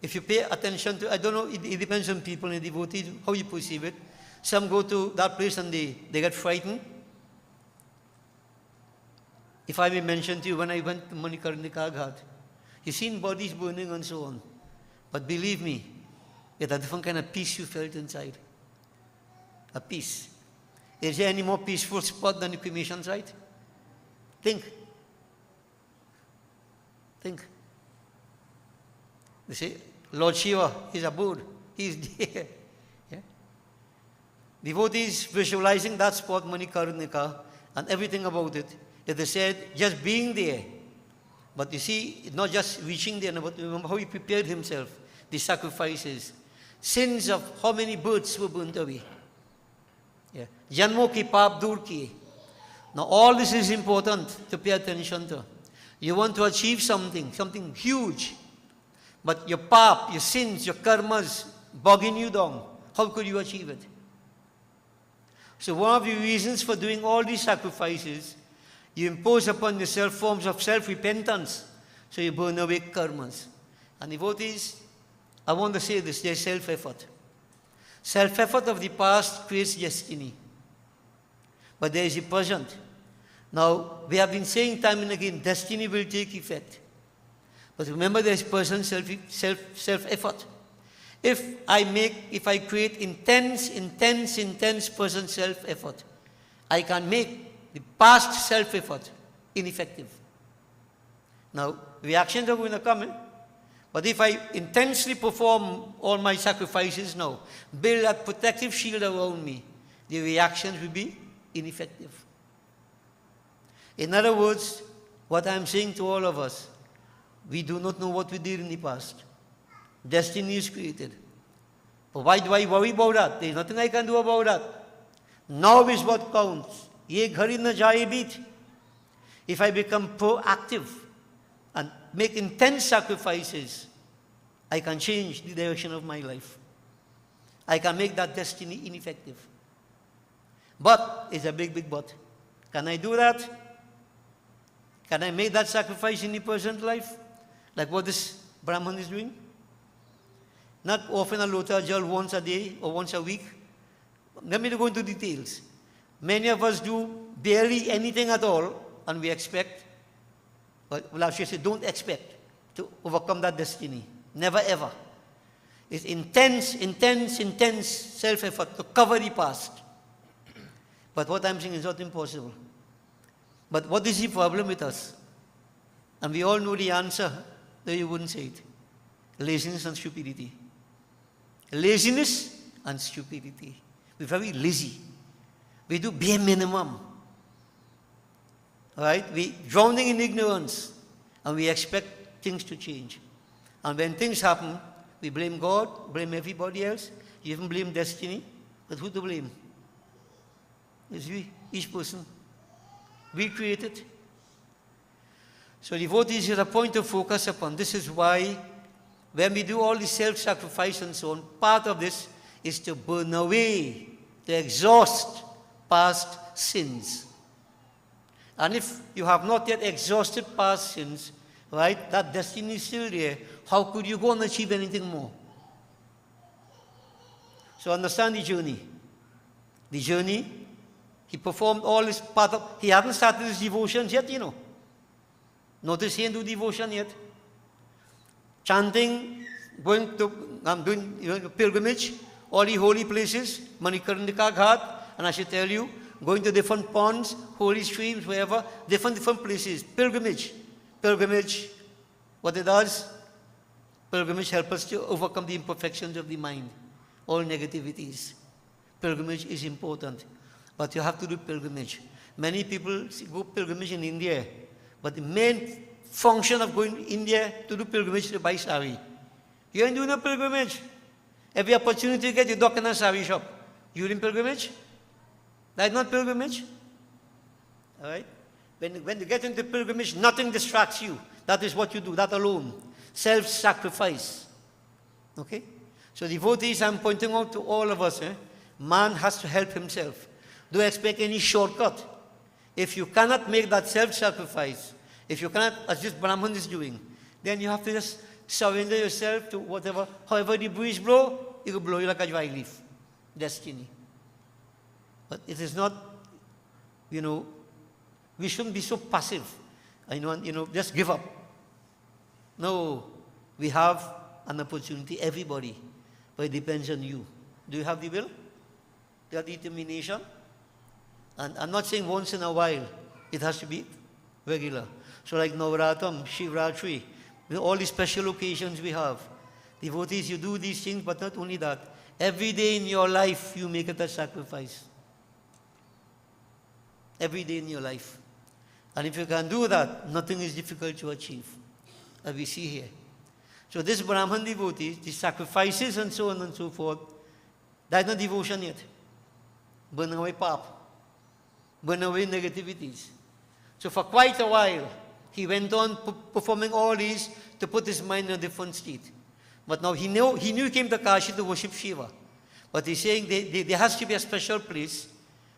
if you pay attention to, I don't know, it depends on people and devotees, how you perceive it. Some go to that place and they get frightened. If I may mention to you, when I went to Manikarnika Ghat, you've seen bodies burning and so on. But believe me, it's a different kind of peace you felt inside. A peace. Is there any more peaceful spot than the cremation site? Think. They say, Lord Shiva is abode. He is there. Yeah? Devotees visualizing that spot, Manikarnika, and everything about it. It is said, just being there. But you see, not just reaching there, but remember how he prepared himself, the sacrifices. Sins of how many births were burnt away. Yeah. Janmo ki paap dur kiye. Now all this is important to pay attention to. You want to achieve something huge. but your pap, your sins, your karmas bogging you down, how could you achieve it? So one of the reasons for doing all these sacrifices, you impose upon yourself forms of self-repentance, so you burn away karmas. And devotees, I want to say this, there's self-effort. Self-effort of the past creates destiny. But there is the present. Now, we have been saying time and again, destiny will take effect. But remember, there is present self-effort. If I create intense present self-effort, I can make the past self-effort ineffective. Now, reactions are going to come in. But if I intensely perform all my sacrifices now, build that protective shield around me, the reactions will be ineffective. In other words, what I'm saying to all of us, we do not know what we did in the past. Destiny is created. But why do I worry about that? There's nothing I can do about that. Now is what counts. Ye ghari na jaye beat. If I become proactive and make intense sacrifices, I can change the direction of my life. I can make that destiny ineffective. But, it's a big but. Can I do that? Can I make that sacrifice in the present life? Like what this Brahman is doing? Not often a lota jal once a day or once a week. Let me go into details. Many of us do barely anything at all, and we expect, well, I should say, don't expect to overcome that destiny. Never ever. It's intense self-effort to cover the past. But what I'm saying is not impossible. But what is the problem with us? And we all know the answer, though you wouldn't say it. Laziness and stupidity. Laziness and stupidity. We're very lazy. We do bare minimum. All right? We're drowning in ignorance. And we expect things to change. And when things happen, we blame God, blame everybody else. You even blame destiny. But who to blame? It's we, each person. We create it. So devotees is a point to focus upon. This is why when we do all the self-sacrifice and so on, part of this is to burn away, to exhaust past sins. And if you have not yet exhausted past sins, right, that destiny is still there, how could you go and achieve anything more? So understand the journey. The journey, he performed all his part of, he hadn't started his devotions yet, you know. Notice he didn't do devotion yet. Chanting, going to, doing pilgrimage, all the holy places, Manikarnika Ghat, and I should tell you, going to different ponds, holy streams, wherever, different places, pilgrimage. Pilgrimage, what it does? Pilgrimage helps us to overcome the imperfections of the mind, all negativities. Pilgrimage is important, but you have to do pilgrimage. Many people go pilgrimage in India, but the main function of going to India to do pilgrimage is to buy sari. You ain't doing a pilgrimage. Every opportunity you get, you dock in a sari shop. You in pilgrimage? That's not pilgrimage. All right? When you get into pilgrimage, nothing distracts you. That is what you do, that alone. Self-sacrifice. Okay? So devotees, I'm pointing out to all of us, man has to help himself. Don't expect any shortcut. If you cannot make that self-sacrifice, if you cannot, as this Brahman is doing, then you have to just surrender yourself to whatever, however the breeze blow, it will blow you like a dry leaf. Destiny. But it is not, we shouldn't be so passive. Just give up. No, we have an opportunity, everybody, but it depends on you. Do you have the will? Do you have the determination? And I'm not saying once in a while. It has to be regular. So like Navratam, Shivratri, with all the special occasions we have. Devotees, you do these things, but not only that. Every day in your life, you make it a sacrifice. Every day in your life. And if you can do that, nothing is difficult to achieve, as we see here. So this Brahman devotee, the sacrifices and so on and so forth, that's not devotion yet. Burn away pap. Burn away negativities. So for quite a while, He went on performing all these to put his mind in a different state. But now he knew he came to Kashi to worship Shiva. But he's saying there has to be a special place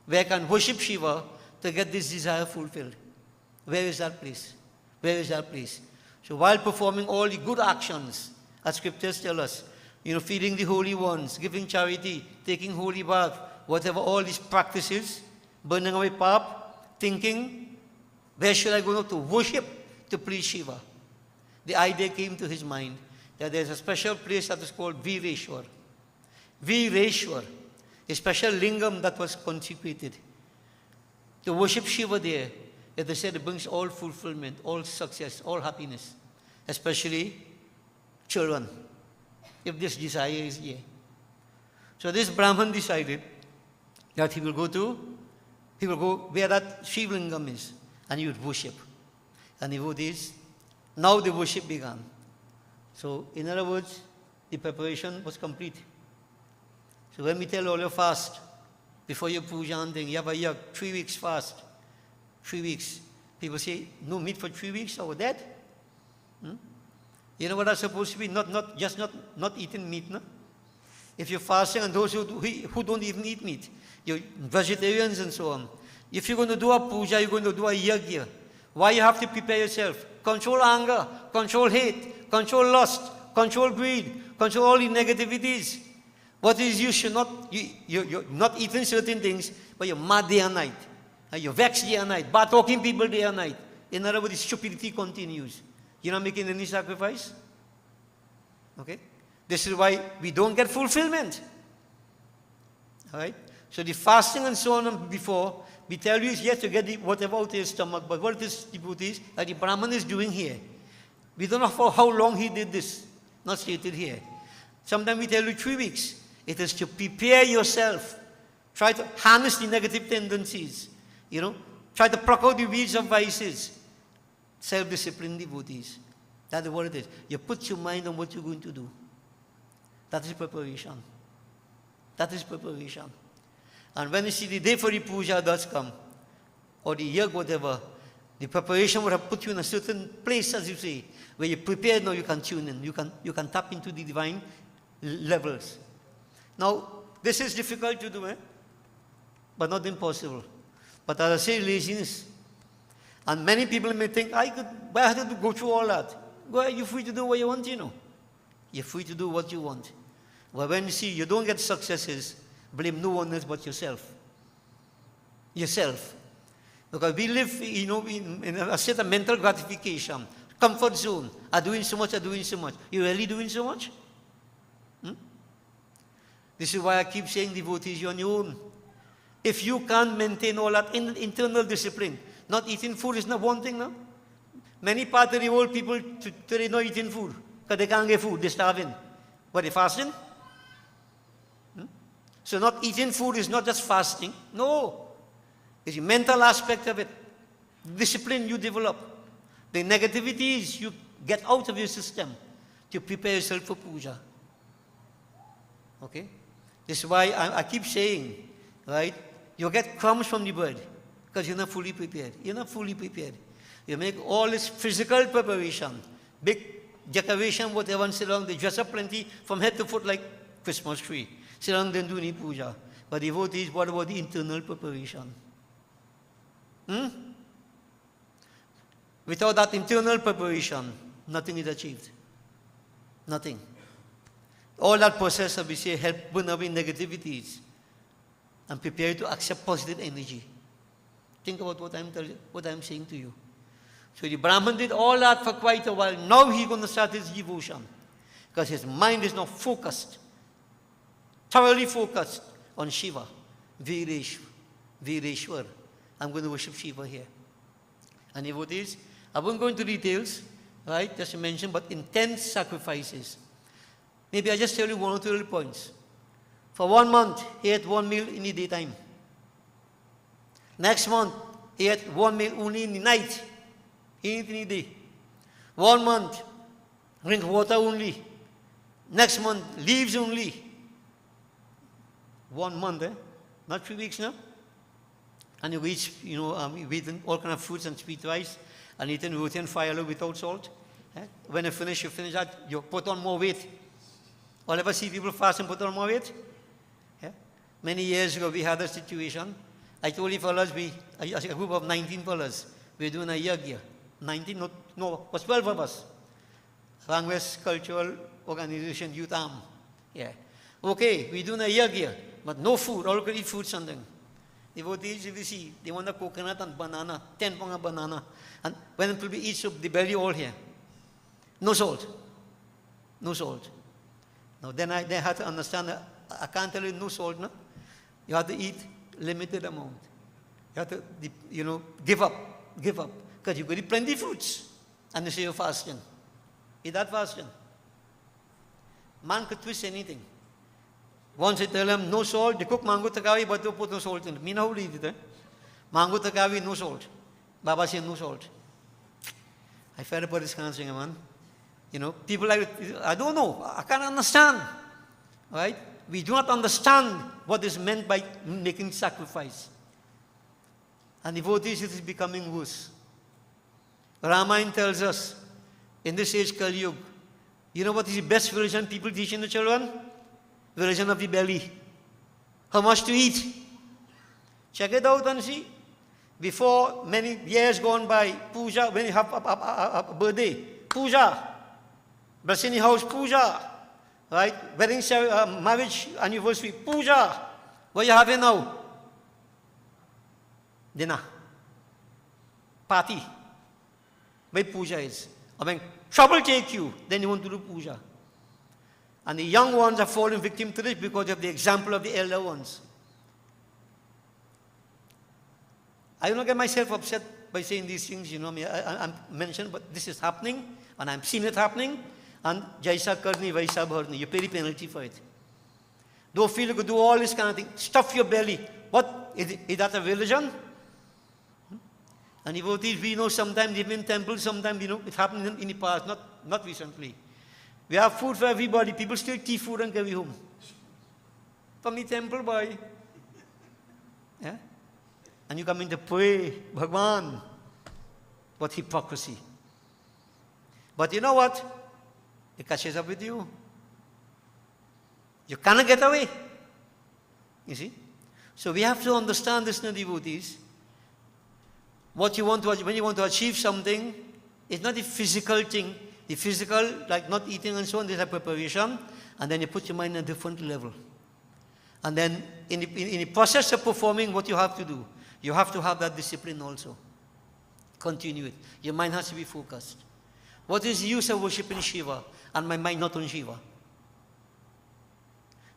where I can worship Shiva to get this desire fulfilled. Where is that place? Where is that place? So while performing all the good actions, as scriptures tell us, feeding the holy ones, giving charity, taking holy bath, whatever all these practices, burning away pap, thinking, where should I go now to worship, to please Shiva? The idea came to his mind that there's a special place that is called Vireshwar. Vireshwar, a special lingam that was consecrated. To worship Shiva there, as they said, it brings all fulfillment, all success, all happiness, especially children, if this desire is here. So this Brahman decided that he will go where that Shiva lingam is, and he would worship. And devotees, now the worship began. So, in other words, the preparation was complete. So when we tell all your fast, before your puja and thing, you have a 3 weeks fast. 3 weeks. People say, no meat for 3 weeks, or dead? You know what that's supposed to be? Not eating meat, no? If you're fasting, and those who don't even eat meat, you're vegetarians and so on. If you're going to do a puja, you're going to do a yajna. Why you have to prepare yourself? Control anger, control hate, control lust, control greed, control all the negativities. What is you should not, you're not eating certain things, but you're mad day and night. You're vexed day and night, bad talking people day and night. In other words, stupidity continues. You're not making any sacrifice? Okay? This is why we don't get fulfillment. Alright? So the fasting and so on before, we tell you is yes to get whatever out of your stomach, but what is devotees that the Brahman is doing here? We don't know for how long he did this. Not stated here. Sometimes we tell you 3 weeks. It is to prepare yourself. Try to harness the negative tendencies. Try to pluck out the weeds of vices. Self-discipline devotees. That is what it is. You put your mind on what you're going to do. That is preparation. That is preparation. And when you see the day for the puja does come, or the yag, whatever, the preparation would have put you in a certain place, as you say, where you're prepared now, you can tune in. You can tap into the divine levels. Now, this is difficult to do, but not impossible. But as I say, laziness. And many people may think, why have to go through all that? Go ahead, you're free to do what you want, You're free to do what you want. But when you see you don't get successes, blame no one else but yourself. Yourself. Because we live, in a state of mental gratification, comfort zone. I'm doing so much, You really doing so much? This is why I keep saying, devotees, you're on your own. If you can't maintain all that internal discipline, not eating food is not one thing now. Many parts of the world, people today not eating food because they can't get food, they're starving. But they're fasting? So not eating food is not just fasting. No. It's the mental aspect of it. Discipline you develop. The negativities you get out of your system to prepare yourself for puja. Okay? This is why I keep saying, right? You get crumbs from the bird because you're not fully prepared. You're not fully prepared. You make all this physical preparation, big decoration, whatever, and sit down, they dress up plenty from head to foot like Christmas tree. Sit down, then do any puja. But devotees, what about the internal preparation? Without that internal preparation, nothing is achieved. Nothing. All that process, we say, help burn away negativities and prepare you to accept positive energy. Think about what I'm saying to you. So the Brahman did all that for quite a while. Now he's going to start his devotion because his mind is now focused, thoroughly focused on Shiva, Vireshwar. I'm going to worship Shiva here. And devotees, I won't go into details, right, just to mention, but intense sacrifices. Maybe I just tell you 1 or 2 little points. For 1 month, he ate 1 meal in the daytime. Next month, he ate 1 meal only in the night. He ate in the day. 1 month, drink water only. Next month, leaves only. 1 month, not 3 weeks now. And you eat, all kind of fruits and sweet rice. and eating roti and fire without salt. When you finish that, you put on more weight. All ever see people fast and put on more weight? Many years ago, we had a situation. I told you fellas, a group of 19 fellas, we're doing a yagya. 19, no, was 12 of us. West Cultural Organization, Youth Arm. Okay, we're doing a yagya, but no food, all could eat food something. Devotees, if you see, they want a coconut and banana, 10 pounds of banana. And when people eat soup, the belly all here. No salt. No salt. Now then they had to understand that I can't tell you no salt, no? You have to eat limited amount. You have to, give up. Because you could eat plenty of fruits. And you say you're fasting. Is that fasting? Man could twist anything. Once I tell them no salt, they cook mango takawi, but they put no salt in it. Me now eat it. Mango takawi, no salt. Baba said no salt. I fed up with this kind of thing, man. People like, I don't know, I can't understand. Right? We do not understand what is meant by making sacrifice. And devotees, it is becoming worse. Ramayana tells us, in this age, Kali Yuga, you know what is the best religion people teaching the children? Religion of the belly. How much to eat? Check it out and see. Before many years gone by, puja, when you have a birthday, puja. Blessing the house, puja. Right? Wedding, marriage anniversary, puja. What you having now? Dinner. Party. Where puja is. Trouble take you, then you want to do puja. And the young ones are falling victim to this because of the example of the elder ones. I don't get myself upset by saying these things, I'm mentioned, but this is happening, and I'm seeing it happening, and Jaisa Karni, Vaisa Bharni, you pay the penalty for it. Don't feel you could do all this kind of thing. Stuff your belly. What? Is that a religion? And devotees, we know sometimes, even in temples, sometimes, it happened in the past, not recently. We have food for everybody. People still eat food and carry home. From the temple, boy. And you come in to pray, Bhagwan. What hypocrisy. But you know what? It catches up with you. You cannot get away. You see? So we have to understand this, devotees. What you want to, when you want to achieve something, it's not the physical thing. The physical, like not eating and so on, there's a preparation, and then you put your mind on a different level. And then in the process of performing what you have to do, you have to have that discipline also. Continue it. Your mind has to be focused. What is the use of worshipping Shiva and my mind not on Shiva?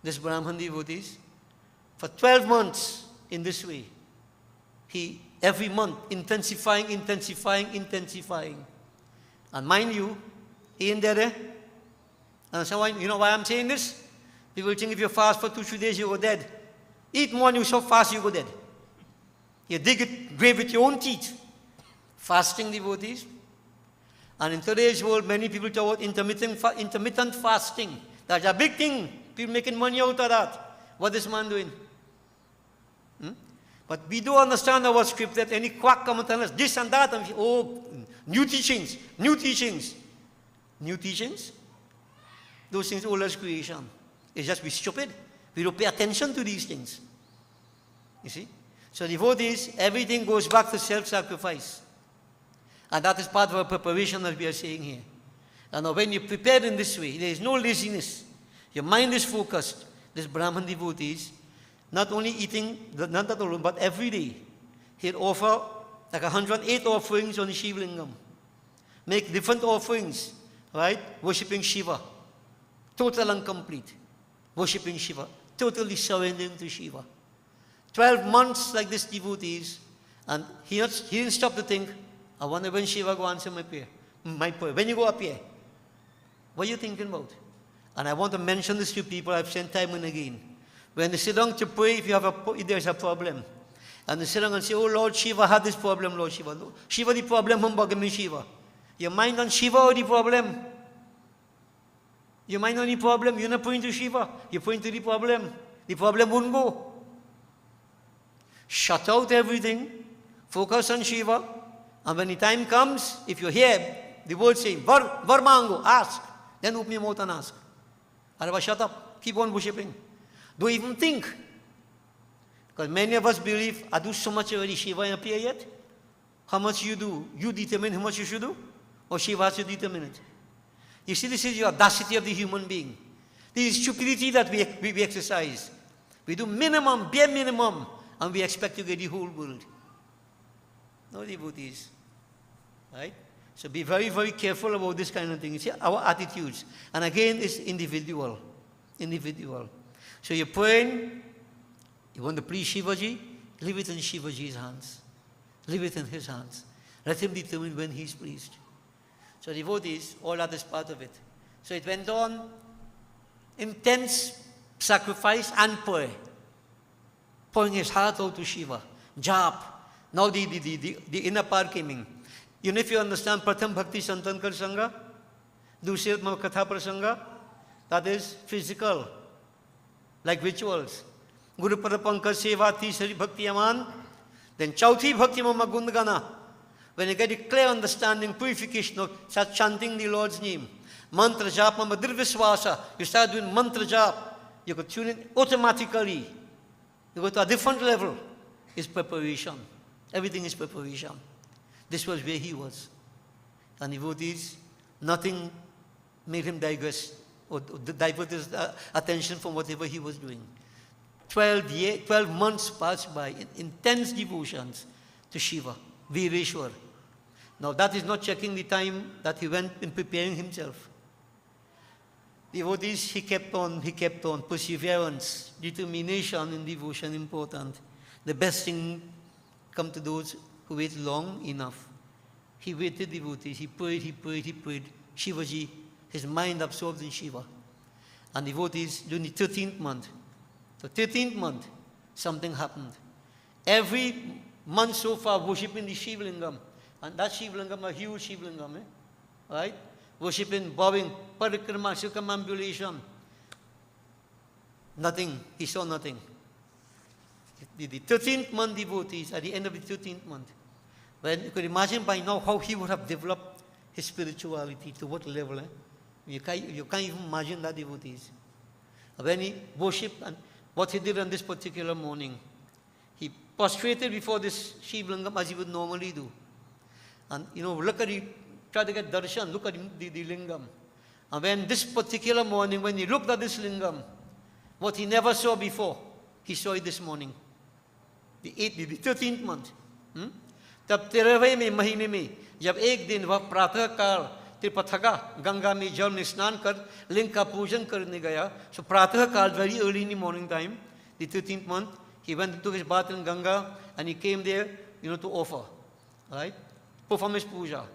This Brahman devotees, for 12 months in this way, he every month intensifying. And mind you, he in there. And so you know why I'm saying this? People think if you fast for 2-3 days, you go dead. Eat more and you so fast, you go dead. You dig it, grave with your own teeth. Fasting devotees. And in today's world, many people talk about intermittent fasting. That's a big thing. People making money out of that. What is man doing? But we do understand our script that any quack come and tell us this and that. And new teachings. Those things all as creation. It's just we're stupid. We don't pay attention to these things. You see? So devotees, everything goes back to self-sacrifice. And that is part of our preparation that we are saying here. And now when you prepare in this way, there is no laziness. Your mind is focused. This Brahman devotees, not only eating, not that alone, but every day, he'd offer like 108 offerings on the Shiva Lingam. Make different offerings, right? Worshipping Shiva. Total and complete. Worshipping Shiva. Totally surrendering to Shiva. 12 months like this devotees, and he didn't stop to think, I wonder when Shiva go answer my prayer. When you go up here, what are you thinking about? And I want to mention this to people I've said time and again. When they sit down to pray, if there's a problem, and they sit down and say, oh Lord Shiva had this problem, Lord Shiva. Shiva the problem, humbug me Shiva. Your mind on Shiva or the problem? Your mind on the problem, you're not praying to Shiva, you're praying to the problem. The problem won't go. Shut out everything, focus on Shiva, And when the time comes, if you hear the word saying, Varmango, ask, then open your mouth and ask. Otherwise, shut up. Keep on worshipping. Don't even think. Because many of us believe, I do so much already, Shiva ain't appear yet. How much you do? You determine how much you should do? Or Shiva has to determine it? You see, this is the audacity of the human being. This is stupidity that we exercise. We do minimum, bare minimum, and we expect to get the whole world. No, devotees. Right? So be very, very careful about this kind of thing. See, our attitudes. And again, it's individual. Individual. So you're praying, you want to please Shivaji, leave it in Shivaji's hands. Leave it in his hands. Let him determine when he's pleased. So devotees, all that is part of it. So it went on, intense sacrifice and prayer. Pouring his heart out to Shiva. Jap. Now the inner part came in. You know, if you understand Pratham Bhakti Santankar Sangha, Dusir Katha Prasanga, that is physical, like rituals. Guru Pada Pankaj Seva Tisari Bhakti Aman, then Chauthi Bhakti Mama Gundagana. When you get a clear understanding, purification of start chanting the Lord's name. Mantra Jap Mama Dirviswasa, you start doing Mantra Jap, you could tune in automatically. You go to a different level. It's preparation. Everything is preparation. This was where he was. And devotees, nothing made him digress or divert his attention from whatever he was doing. 12 months passed by in intense devotions to Shiva, Vireshwar. Now that is not checking the time that he went in preparing himself. Devotees, he kept on, perseverance, determination in devotion important. The best thing come to those who wait long enough. He waited, devotees, he prayed. Shivaji, his mind absorbed in Shiva. And devotees, during the 13th month, the 13th month, something happened. Every month so far, worshipping the Shivlingam. And that Shivlingam, a huge Shivlingam, right? Worshipping, bowing, parikrama, circumambulation. Nothing, he saw nothing. The 13th month devotees, at the end of the 13th month, when you could imagine by now how he would have developed his spirituality, to what level. You can't even imagine that, devotees. When he worshipped, and what he did on this particular morning, he prostrated before this Shivlingam as he would normally do. And, look at the, try to get darshan, look at the lingam. And when this particular morning, when he looked at this lingam, what he never saw before, he saw it this morning. The 13th month. तब 13वें महीने में जब एक दिन वह प्रातः काल त्रिपथगा गंगा में जल में स्नान कर लिंग का पूजन करने गया. So प्रातः काल, very early in the morning time, the 13th month, he went into his bath in Ganga and he came there, to offer, right? Perform his puja.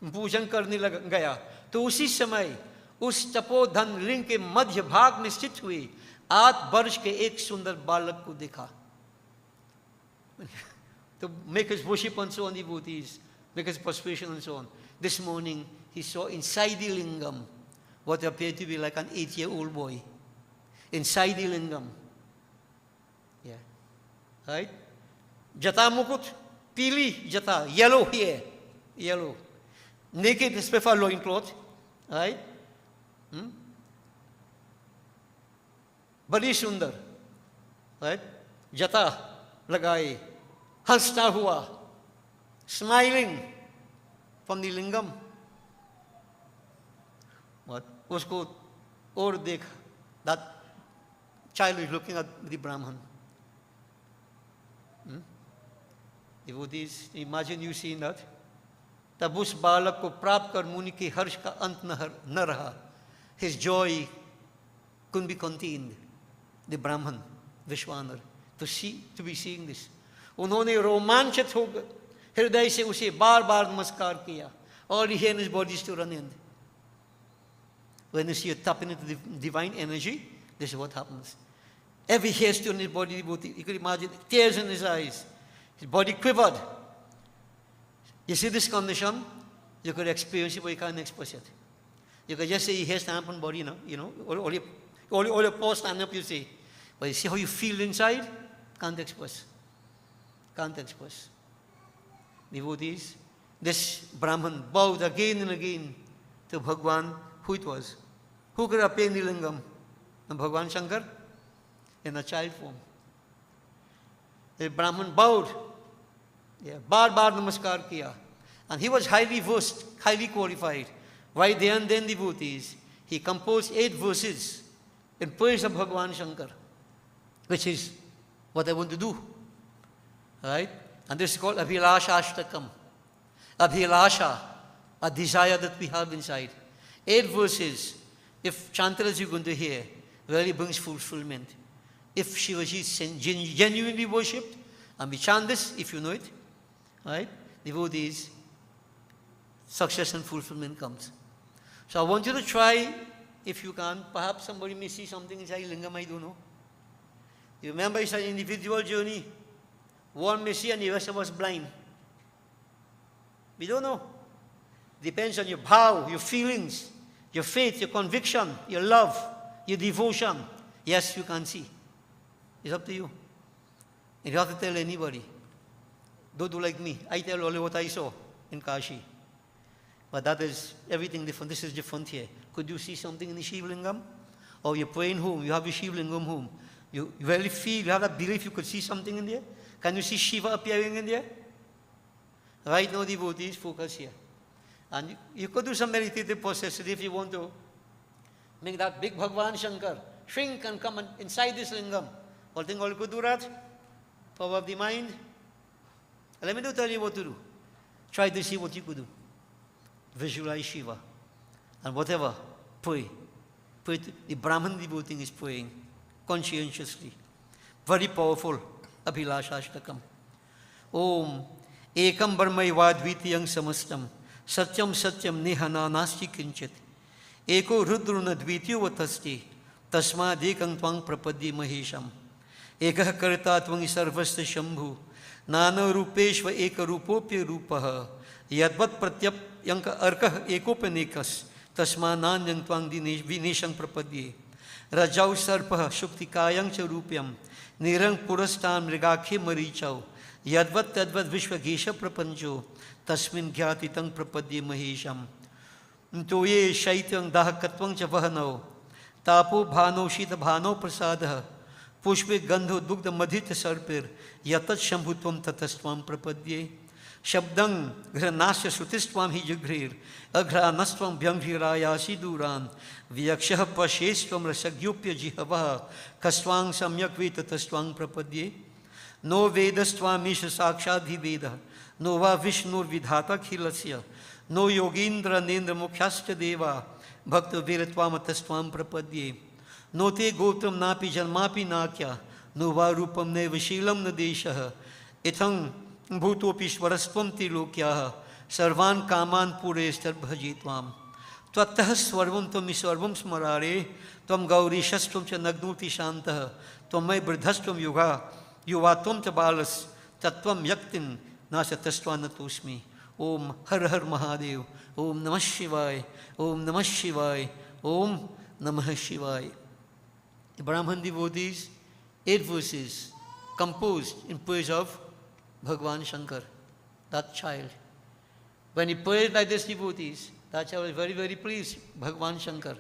पूजन करने गया तो उसी समय उस तपोधन लिंग के मध्य भाग में स्थित हुए 8 वर्ष के एक सुंदर बालक को देखा. To make his worship and so on, devotees, make his prostration and so on. This morning, he saw inside the lingam what appeared to be like an 8-year-old boy. Inside the lingam. Yeah. Right? Jata mukut, pili jata, yellow hair, yellow. Naked, special loincloth. Right? Badi sundar. Right? Jata लगाए, हंसता हुआ, smiling from the lingam. But उसको और देखा, that child is looking at the Brahman. Devotees, imagine you seeing that. तब उस बालक को प्राप्त कर मुनि के हर्ष का अंत न रहा. His joy couldn't be contained. The Brahman, Vishwanar, to be seeing this. उन्होंने रोमांचित होकर हृदय से उसे बार बार नमस्कार किया. All the hair in his body stood on end. When you see you tapping into the divine energy, this is what happens. Every hair stood on his body, you could imagine tears in his eyes. His body quivered. You see this condition, you could experience it, but you can't express it. You could just say your hair stand up on body, all your pores stand up, you say. But you see how you feel inside? Can't express. Can't express. Devotees, this Brahman bowed again and again to Bhagwan, who it was. Who could appear in the lingam? And Bhagwan Shankar in a child form. The Brahman bowed. Bar namaskar kiya. And he was highly versed, highly qualified. Why then devotees? He composed 8 verses in praise of Bhagwan Shankar, which is what I want to do. Right? And this is called Abhilasha Ashtakam. Abhilasha, a desire that we have inside. 8 verses, if chanted as you're going to hear, really brings fulfillment. If Shivaji is genuinely worshipped, and we chant this, if you know it, right? Devotees, success and fulfillment comes. So I want you to try, if you can. Perhaps somebody may see something inside lingam, I don't know. You remember it's an individual journey. One may see and the rest of us blind. We don't know. Depends on your bhav, your feelings, your faith, your conviction, your love, your devotion. Yes, you can see. It's up to you. You don't have to tell anybody. Don't do like me. I tell only what I saw in Kashi. But that is everything different. This is different here. Could you see something in the Shiva Lingam? Or you're praying home, you have your Shiva Lingam home. You really feel, you have that belief you could see something in there? Can you see Shiva appearing in there? Right now, devotees, focus here. And you could do some meditative process if you want to make that big Bhagwan Shankar shrink and come inside this lingam. All think all you could do that? Power of the mind. Let me tell you what to do. Try to see what you could do. Visualize Shiva. And whatever, pray. Pray to, the Brahman devotee is praying conscientiously. Very powerful. Abhilasha Ashtakam. Om Ekam Brahmaiva Dvitiyam Samastam Satyam Satyam Nihana Nasti Kinchit Eko Rudruna Dvitiyo Vatasti Tasma Dekang Twang Prapaddi Mahesham Ekah Karta Twang Sarvasta Shambhu Nana Rupeshva Eka Rupopya Rupaha Yadvat Pratyap Yanka Arkah Ekopanekas Tasma Nanyang Twang Vineshang Prapaddi Rajau Sarpaha Shuktikayang Charupyam Nirang Purastan Mrigakhe Marichau Yadvat Tadvat Vishwagesha Prapanjo Tasmin Gyatitang Prapadye Mahesham Ntoye Shaitang Dahakatwang Chavahanao Tapo Bhano Shita Bhano Prasadaha Pushpe Gandho Dugda Madhita Sarpir Yatat Shambhutvam Tatastvam Prapadye Shabdang Granasya Sutistvam Hijagrir Agranastvam Bhyangriraya Siduran Vyakshah Pashestvam Rasagyupya Jihavaha Kastwang Samyak Vetatastwang Prapadye No Vedastvam Misha Sakshadhi Veda No Va Vishnur Vidhata Khilasya No Yogindra Nendra Mukhyascha Deva Bhakta Viratvam Atastvam Prapadye No Te Gautam Napi Janmapi Nakya No Va Rupam Neva Shilam Nadeshaha Ithang Bhutopishwarastvam Tilokyaha Sarvan Kaman Purestar Bhajitvam Tvattah Swarvam Tvam Iswarvam Smarare Tvam Gaurishastvam Cha Nagnuti Shantaha Tvam Mai Bridhastvam Yuga Yuvatvam Tabalas Tattvam Yaktin Nasatastvanatosmi Om Har Har Mahadev Om Namah Shivaya Om Namah Shivaya Om Namah Shivaya. The Brahman devotees, 8 verses composed in praise of Bhagwan Shankar, that child. When he prayed like this, devotees, that child was very, very pleased. Bhagwan Shankar,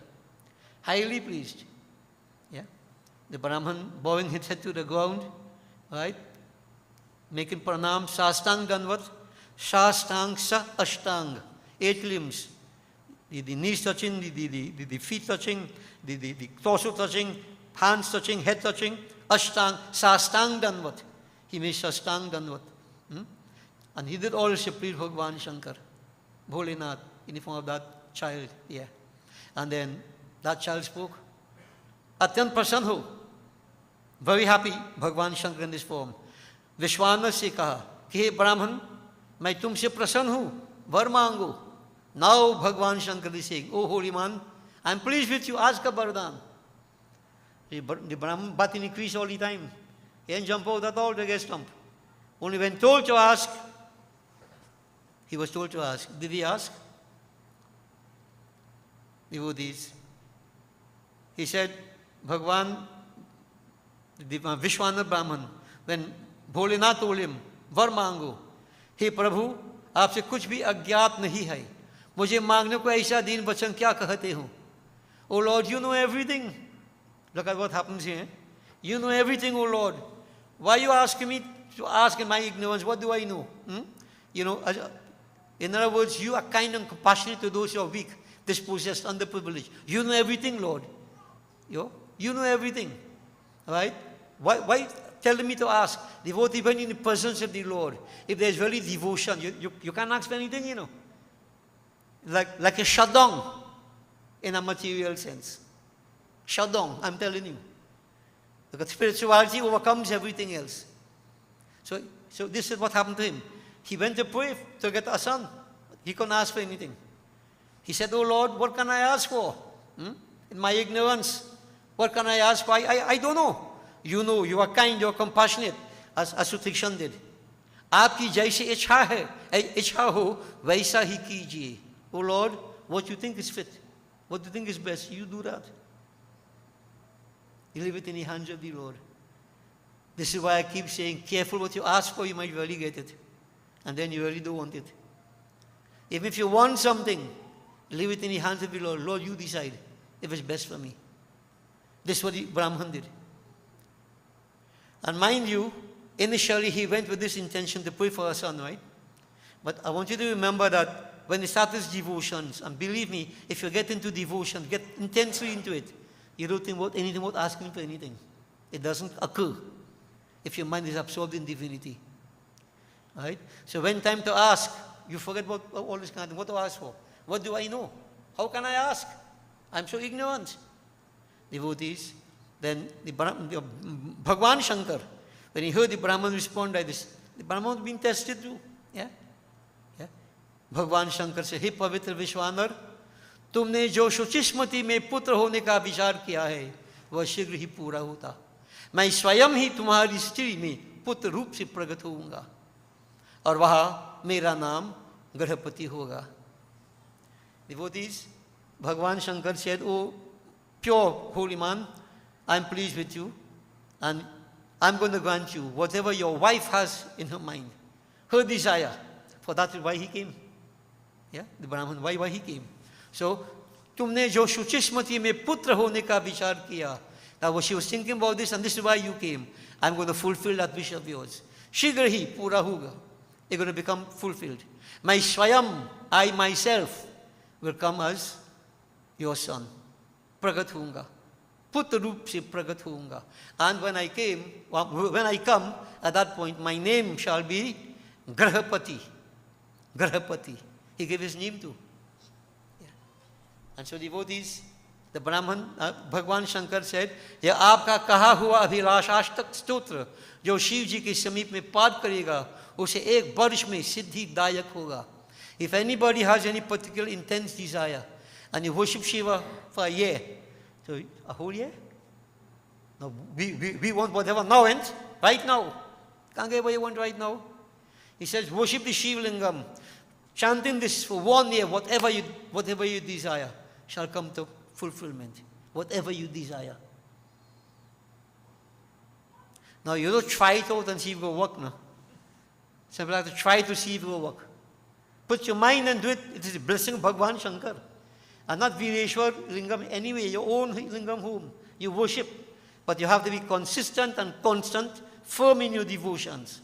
highly pleased. Yeah, the Brahman bowing his head to the ground, right? Making pranam, sastang danvat, sastang sa ashtang, 8 limbs. The knees touching, the feet touching, the torso touching, hands touching, head touching, ashtang, sastang danvat. He made sastang danvat. And he did all to please Bhagwan Shankar, Bholenath, in the form of that child. Yeah. And then that child spoke. Atyant prasann ho. Very happy, Bhagwan Shankar in this form. Vishwana se kaha, कि हे ब्राह्मण मैं तुमसे प्रसन्न हूँ, वर मांगो. Now Bhagwan Shankar is saying, oh holy man, I am pleased with you, ask a vardhan. The Brahman button increased all the time. He didn't jump out at all to get stumped. Only when told to ask, he was told to ask. Did he ask? Devotees. He said, Bhagwan, the Vishwana Brahman, when Bholenath told him, Var mango, hey Prabhu, आपसे कुछ भी अज्ञात नहीं है, मुझे मांगने को ऐसा दीन वचन क्या कहते हो? ओ Lord, you know everything. Look at what happens here. You know everything, O Lord. Why you asking me to ask in my ignorance? What do I know? You know, in other words, you are kind and compassionate to those who are weak, dispossessed, underprivileged. You know everything, Lord. You know everything. Right? Why telling me to ask? Devotee, when in the presence of the Lord, if there's really devotion, you can't ask for anything, you know. Like a shadong in a material sense. Shadong, I'm telling you. Because spirituality overcomes everything else. So this is what happened to him. He went to pray to get a son. He couldn't ask for anything. He said, "Oh Lord, what can I ask for? In my ignorance, what can I ask for? I don't know. You know, you are kind, you are compassionate, as Sutikshan did. आपकी जैसी इच्छा हो वैसा ही कीजिए. Oh Lord, what you think is fit, what you think is best, you do that. You leave it in the hands of the Lord. This is why I keep saying, careful what you ask for, you might really get it. And then you really don't want it. Even if you want something, leave it in the hands of the Lord. Lord, you decide if it's best for me. This is what the Brahman did. And mind you, initially he went with this intention to pray for a son, right? But I want you to remember that when you start these devotions, and believe me, if you get into devotion, get intensely into it, you don't think about anything about asking for anything. It doesn't occur if your mind is absorbed in divinity. Right? So when time to ask, you forget about all this kind of thing. What to ask for? What do I know? How can I ask? I'm so ignorant. Devotees, then the Bhagwan Shankar, when he heard the Brahman respond like this, the Brahman was being tested too. Yeah? Bhagwan Shankar said, "Hey Pavitra Vishwanar, तुमने जो शुचिस्मृति में पुत्र होने का विचार किया है वह शीघ्र ही पूरा होता. मैं स्वयं ही तुम्हारी स्त्री में पुत्र रूप से प्रकट होऊंगा और वहाँ मेरा नाम गृहपति होगा." Devotees, Bhagwan Shankar said, "Oh, pure holy man, I'm pleased with you and I'm going to grant you whatever your wife has in her mind, her desire." For that is why he came. Yeah, the Brahman, why he came. So, तुमने जो शुचिस्मृति में पुत्र होने का विचार किया, now she was thinking about this and this is why you came. I'm going to fulfill that wish of yours. शीघ्र ही पूरा होगा. It's going to become fulfilled. मैं स्वयं, I myself will come as your son. प्रकट होऊंगा. पुत्र रूप से प्रकट होऊंगा. And when I come, at that point, my name shall be Grahapati. Grahapati. He gave his name to. And so devotees, the Brahman, Bhagwan Shankar said, यह आपका कहा हुआ अभिलाषाष्टक स्तोत्र जो शिव जी के समीप में पाठ करेगा उसे 1 वर्ष में सिद्धिदायक होगा. If anybody has any particular intense desire and you worship Shiva for a year, so a whole year? No, we want whatever now and right now. Can't get what you want right now. He says, worship the Shiva Lingam, chanting this for 1 year, whatever you desire shall come to fulfillment. Whatever you desire. Now you don't try it out and see if it will work now. Simply have to try to see if it will work. Put your mind and do it. It is a blessing of Bhagwan Shankar. And not Vireshwar Lingam anyway, your own Lingam whom you worship. But you have to be consistent and constant, firm in your devotions.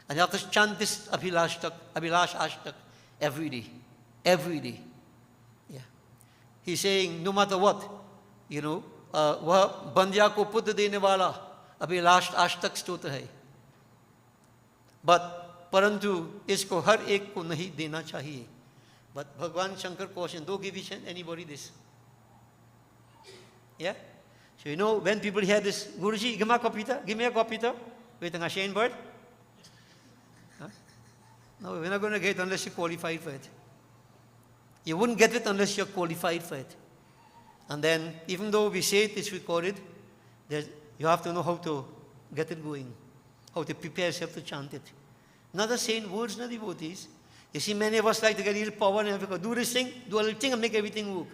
And you have to chant this Abhilash Ashtak every day. Every day. Yeah. He's saying, no matter what, वह बंदिया को पुत्र देने वाला अभिलाष आष्टक स्तोत्र है. But परंतु इसको हर एक को नहीं देना चाहिए. But Bhagwan Shankar cautioned, don't give anybody this. Yeah? So when people hear this, Guruji, give me a kopita with an ashamed bird. Huh? No, we're not going to get it unless you're qualified for it. You wouldn't get it unless you're qualified for it. And then, even though we say it's recorded, you have to know how to get it going, how to prepare yourself to chant it. Not just saying words, not devotees. You see, many of us like to get a little power and have to do this thing, do a little thing and make everything work.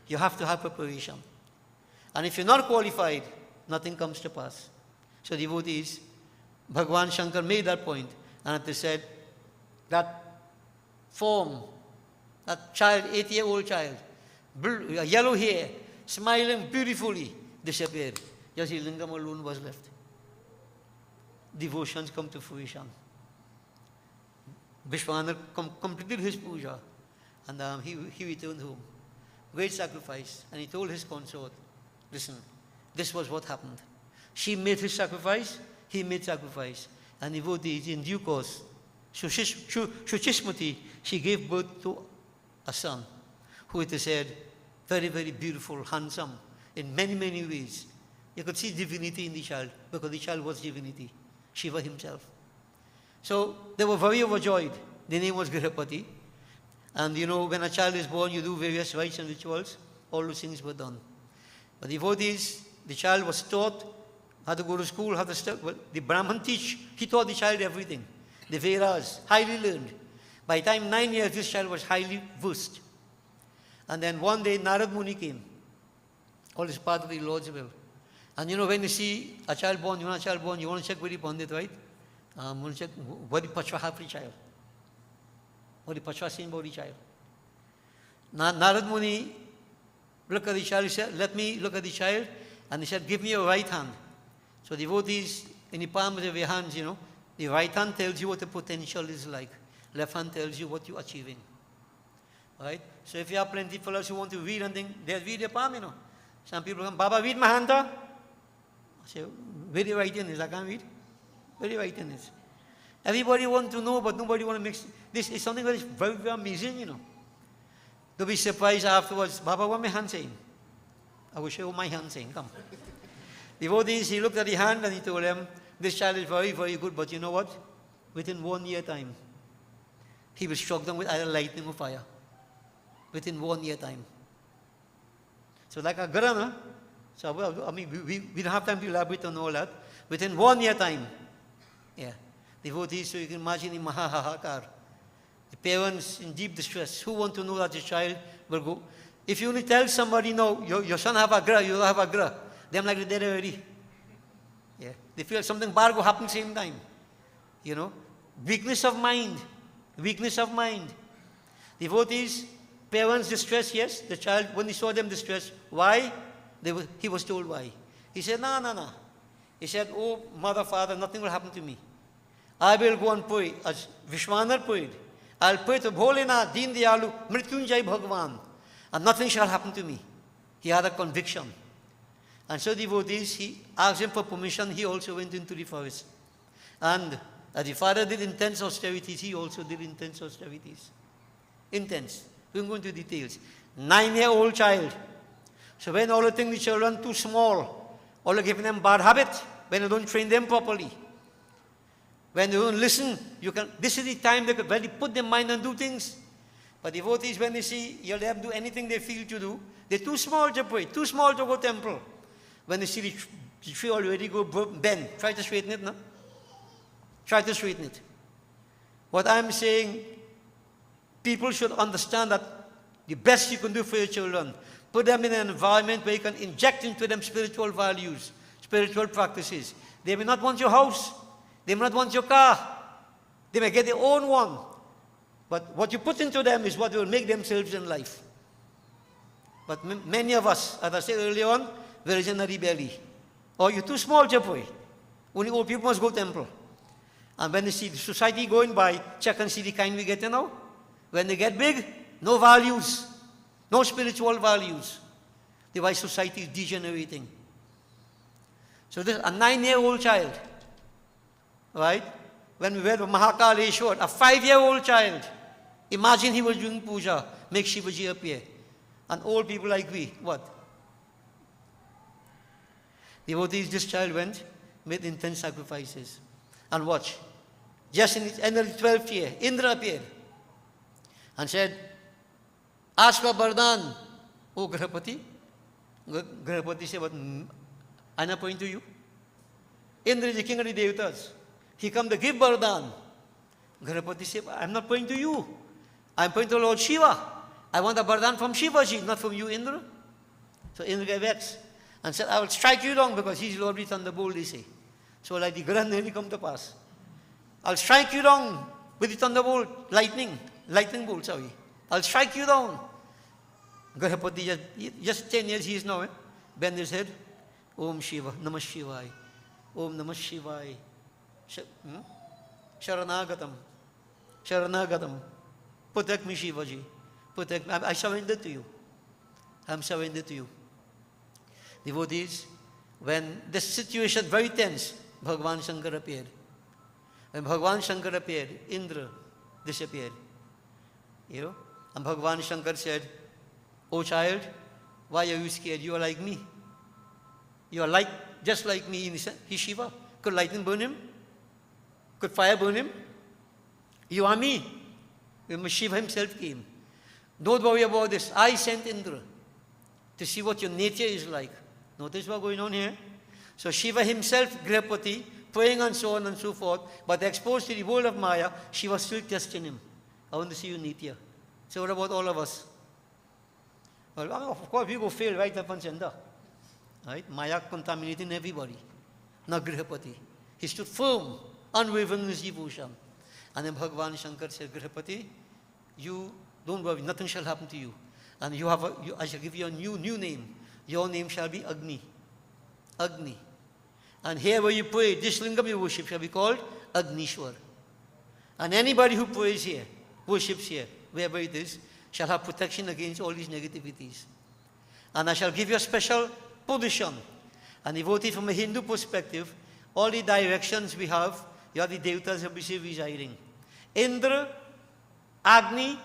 You have to have preparation. And if you're not qualified, nothing comes to pass. So devotees, Bhagwan Shankar made that point, and they said that form, that child, 8-year-old child, yellow hair, smiling beautifully, disappeared. Just the lingam alone was left. Devotions come to fruition. Vishwanath completed his puja, and he returned home. Great sacrifice. And he told his consort, listen, this was what happened. She made his sacrifice, he made sacrifice. And devotees, in due course, Shuchishmati, she gave birth to a son, who it is said, very, very beautiful, handsome, in many, many ways. You could see divinity in the child, because the child was divinity, Shiva himself. So they were very overjoyed. The name was Grihapati. And you know, when a child is born, you do various rites and rituals. All those things were done. But devotees, the child was taught how to go to school, how to study. Well, the Brahman he taught the child everything. The Vedas, highly learned. By the time 9 years, this child was highly versed. And then one day, Narad Muni came. All is part of the Lord's will. And you know, when you see a child born, you want a child born, you want to check with the Pandit, right? You want to check what the Pachwa have for the child. What the Pachwa saying about the child. Narad Muni looked at the child, he said, let me look at the child. And he said, give me your right hand. So devotees, in the palms of your hands, you know, the right hand tells you what the potential is like. Left hand tells you what you're achieving. Right? So if you have plenty of fellows who want to read and think, they read their palm, you know. Some people come, Baba, read my hand. I say, where the writing is? I can't read. Where the writing is? Everybody wants to know, but nobody wants to mix. This is something that is very, very amazing, you know. Don't be surprised afterwards, Baba, what my hand saying? I will show my hand saying, come. Devotees, he looked at the hand and he told them, this child is very, very good, but you know what? Within 1 year time, he will struck them with either lightning or fire. Within 1 year time. So like a grana, so well, I mean, we don't have time to elaborate on all that. Within 1 year time, yeah. Devotees, so you can imagine in Mahahakar. The parents in deep distress, who want to know that your child will go. If you only tell somebody, no, your son have a gra, you have a gra, they're like they're already. Yeah. They feel something bad will happen same time. You know? Weakness of mind. Weakness of mind. Devotees, parents distressed, yes. The child, when he saw them distressed, why? He was told why. He said, no. He said, oh, mother, father, nothing will happen to me. I will go and pray, as Vishwanath prayed. I'll pray to Bholenath, Deen Dayalu, Mrityunjay Bhagavan, and nothing shall happen to me. He had a conviction. And so devotees, he asked him for permission, he also went into the forest. And as the father did intense austerities, he also did intense austerities. Intense. We won't go into details. 9-year-old child. So when all the things the children too small, all are giving them bad habit, when you don't train them properly, when they don't listen, this is the time they could really put their mind and do things. But devotees, when they see you let them do anything they feel to do, they're too small to pray, too small to go temple. When they see the tree already go bend, try to straighten it, no? Try to straighten it. What I'm saying, people should understand that the best you can do for your children, put them in an environment where you can inject into them spiritual values, spiritual practices. They may not want your house. They may not want your car. They may get their own one. But what you put into them is what will make themselves in life. But many of us, as I said earlier on, we're in a rebellion. Or you're too small to pray. Only old people must go to temple. And when they see the society going by, check and see the kind we get now. When they get big, no values. No spiritual values. The way society is degenerating. So this a 9-year-old child, right? When we went to Mahakaleshwar, a 5-year-old child, imagine he was doing puja, make Shivaji appear. And old people like we, what? Devotees, this child went, made intense sacrifices. And watch. Just in the end of the 12th year, Indra appeared and said, ask for Bardhan, O Grihapati. Grihapati said, but I'm not pointing to you. Indra is the king of the Devatas. He come to give Bardhan. Grihapati said, I'm not pointing to you. I'm pointing to Lord Shiva. I want a Bardhan from Shivaji, not from you, Indra. So Indra got vexed and said, I will strike you down because he's Lord with thunderbolt, they say. So like the grand nearly come to pass. I'll strike you down with the thunderbolt, lightning. lightning bolt, sorry. I'll strike you down. Grahapati, just 10 years he is now, bend his head. Om Shiva, Namah Shivaya. Om Namah Shivaya. Sharanagatam. Sharanagatam. Protect me, Shivaji. Protect me. I surrender to you. I'm surrendered to you. Devotees, when the situation very tense, Bhagavan Shankar appeared. When Bhagavan Shankar appeared, Indra disappeared. You know? And Bhagavan Shankar said, "Oh child, why are you scared? You are like me. You are just like me." He's Shiva. Could lightning burn him? Could fire burn him? You are me. When Shiva himself came. Don't worry about this. I sent Indra to see what your nature is like. Notice what's going on here? So Shiva himself, Grihapati, praying and so on and so forth, but exposed to the world of Maya, Shiva still testing him. I want to see you Nitya. So what about all of us? Well, of course, we go fail right up and center. Right? Maya contaminating everybody. Not Grihapati. He stood firm, unwavering in his devotion. And then Bhagavan Shankar said, "Grihapati, you don't worry, nothing shall happen to you. And I shall give you a new name. Your name shall be Agni. Agni. And here where you pray, this lingam you worship shall be called Agnishwar. And anybody who prays here, worships here, wherever it is, shall have protection against all these negativities. And I shall give you a special position." And devotee, from a Hindu perspective, all the directions we have, you have the devatas of residing. Indra, Agni,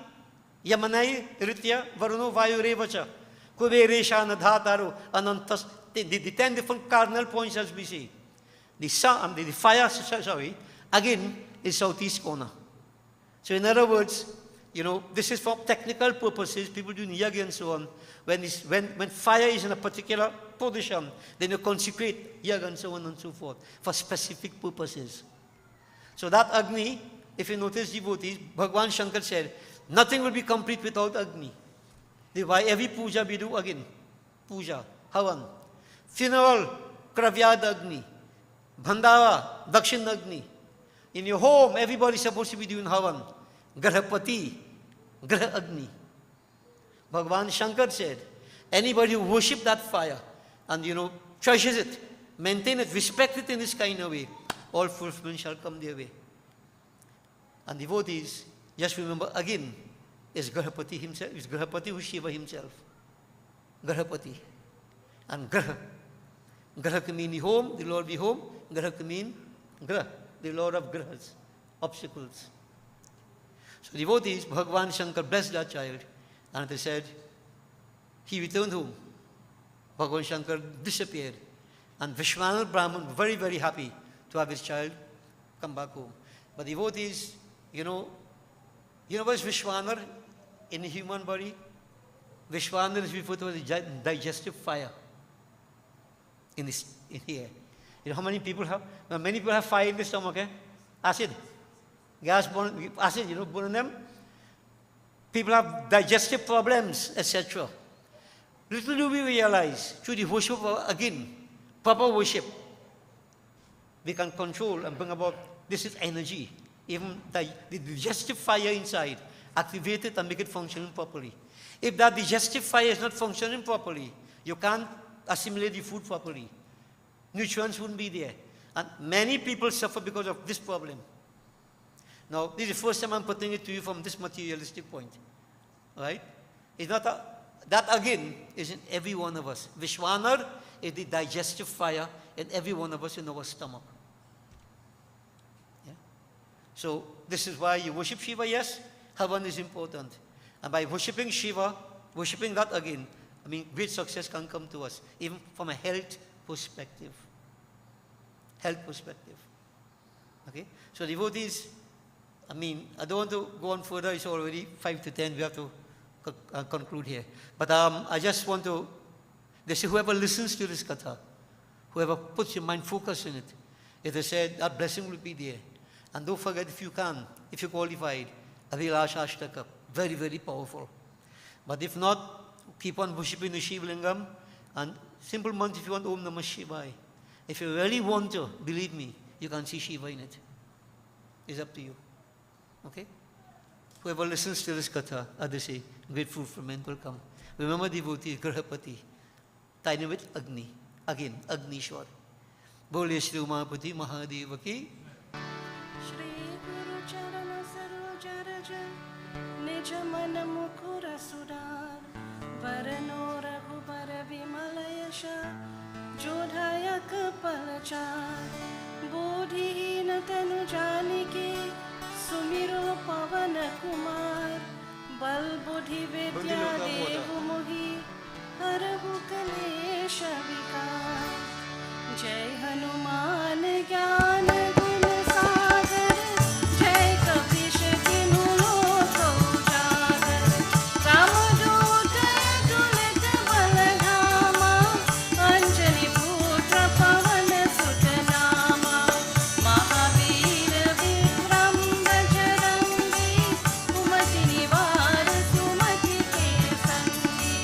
Yamanai, Ritya, Varuno, Vayu, Revacha, Kubereshana, Dhataro, Anantas, the 10 different cardinal points as we see. The sun, the fire, again, is southeast corner. So in other words, you know, this is for technical purposes, people do yagi and so on. When fire is in a particular position, then you consecrate yag and so on and so forth for specific purposes. So that Agni, if you notice devotees, Bhagavan Shankar said, nothing will be complete without Agni. Why every puja we do again. Puja, Havan. Funeral, Kravyad Agni. Bhandara, Dakshin Agni. In your home, everybody's supposed to be doing Havan. Grahapati, Grah Agni. Bhagavan Shankar said, anybody who worships that fire and, you know, treasures it, maintain it, respect it in this kind of way, all fulfillment shall come their way. And devotees, just remember again, is Grahapati himself, is Grahapati who is Shiva himself. Grahapati. And Grah. Grah can mean the home, the Lord be home. Grah can mean Grah, the Lord of Grahas, obstacles. So devotees, Bhagavan Shankar blessed that child, and they said, he returned home. Bhagavan Shankar disappeared. And Vishwanath Brahman, very, very happy to have his child come back home. But devotees, you know what is Vishwanar in the human body? Vishwanar is referred to as the digestive fire in here. You know how many people have? Now, many people have fire in the stomach, acid. Gas burn, acid, burn them. People have digestive problems, etc. Little do we realize, through the worship, again, proper worship, we can control and bring about, this is energy. Even the digestive fire inside, activate it and make it functioning properly. If that digestive fire is not functioning properly, you can't assimilate the food properly. Nutrients wouldn't be there. And many people suffer because of this problem. Now, this is the first time I'm putting it to you from this materialistic point. Right? It's not that again is in every one of us. Vishwanar is the digestive fire in every one of us in our stomach. Yeah? So, this is why you worship Shiva, yes. Havan is important. And by worshiping Shiva, worshiping that again, great success can come to us, even from a health perspective. Health perspective. Okay? So devotees, I don't want to go on further. It's already 5 to 10. We have to conclude here. But I just want to, they say whoever listens to this katha, whoever puts your mind focus in it, if they said that blessing will be there. And don't forget, if you can, if you're qualified, Avilasha Ashtaka, very, very powerful. But if not, keep on worshipping the Shiva Lingam, and simple mantra if you want, Om Namah Shivaya. If you really want to, believe me, you can see Shiva in it. It's up to you. Okay? Whoever listens to this katha, others say, great food for men will come. Remember devotee, Grahapati, tiny with Agni. Again, Agnishwar. Bole Shri Umapati Mahadeva ki. Shri Guru Charana Saroja Raja Nija Mana Mukura Sudar Varano Raghubara Vimalayasha Jodhaya Kapalachar Bodhihina Tanu Janiki Sumiro Pavana Kumar Bal Bodhi Vidya Devu Mohi Harahu Kalesha Vikar Jai Hanuman Gyaan Gun Sagar Jai Kapish Tinu Lok Ujagar Ramadut Tulit Baladhama Anjani Putra Pavan Sut Nama Mahavir Vikram Bajrangi Kumati Nivar Sumati Ke Sangi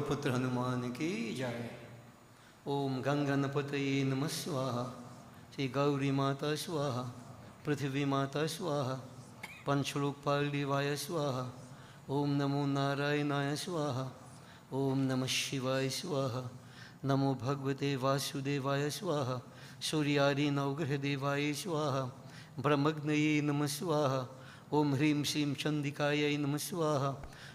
पुत्र हनुमान की जय। ओम गंगनपतये नमः स्वाहा। श्री गौरी माता स्वाहा, पृथ्वी माता स्वाहा, पंचलोकपाल देवाय स्वाहा। ओम नमो नारायणाय स्वाहा। ओम नमः शिवाय स्वाहा। नमो भगवते वासुदेवाय स्वाहा। सूर्यादि नवग्रह देवाय स्वाहा। ब्रह्मग्नये नमः स्वाहा। ओम ह्रीं श्रीं चंडिकायै नमः स्वाहा।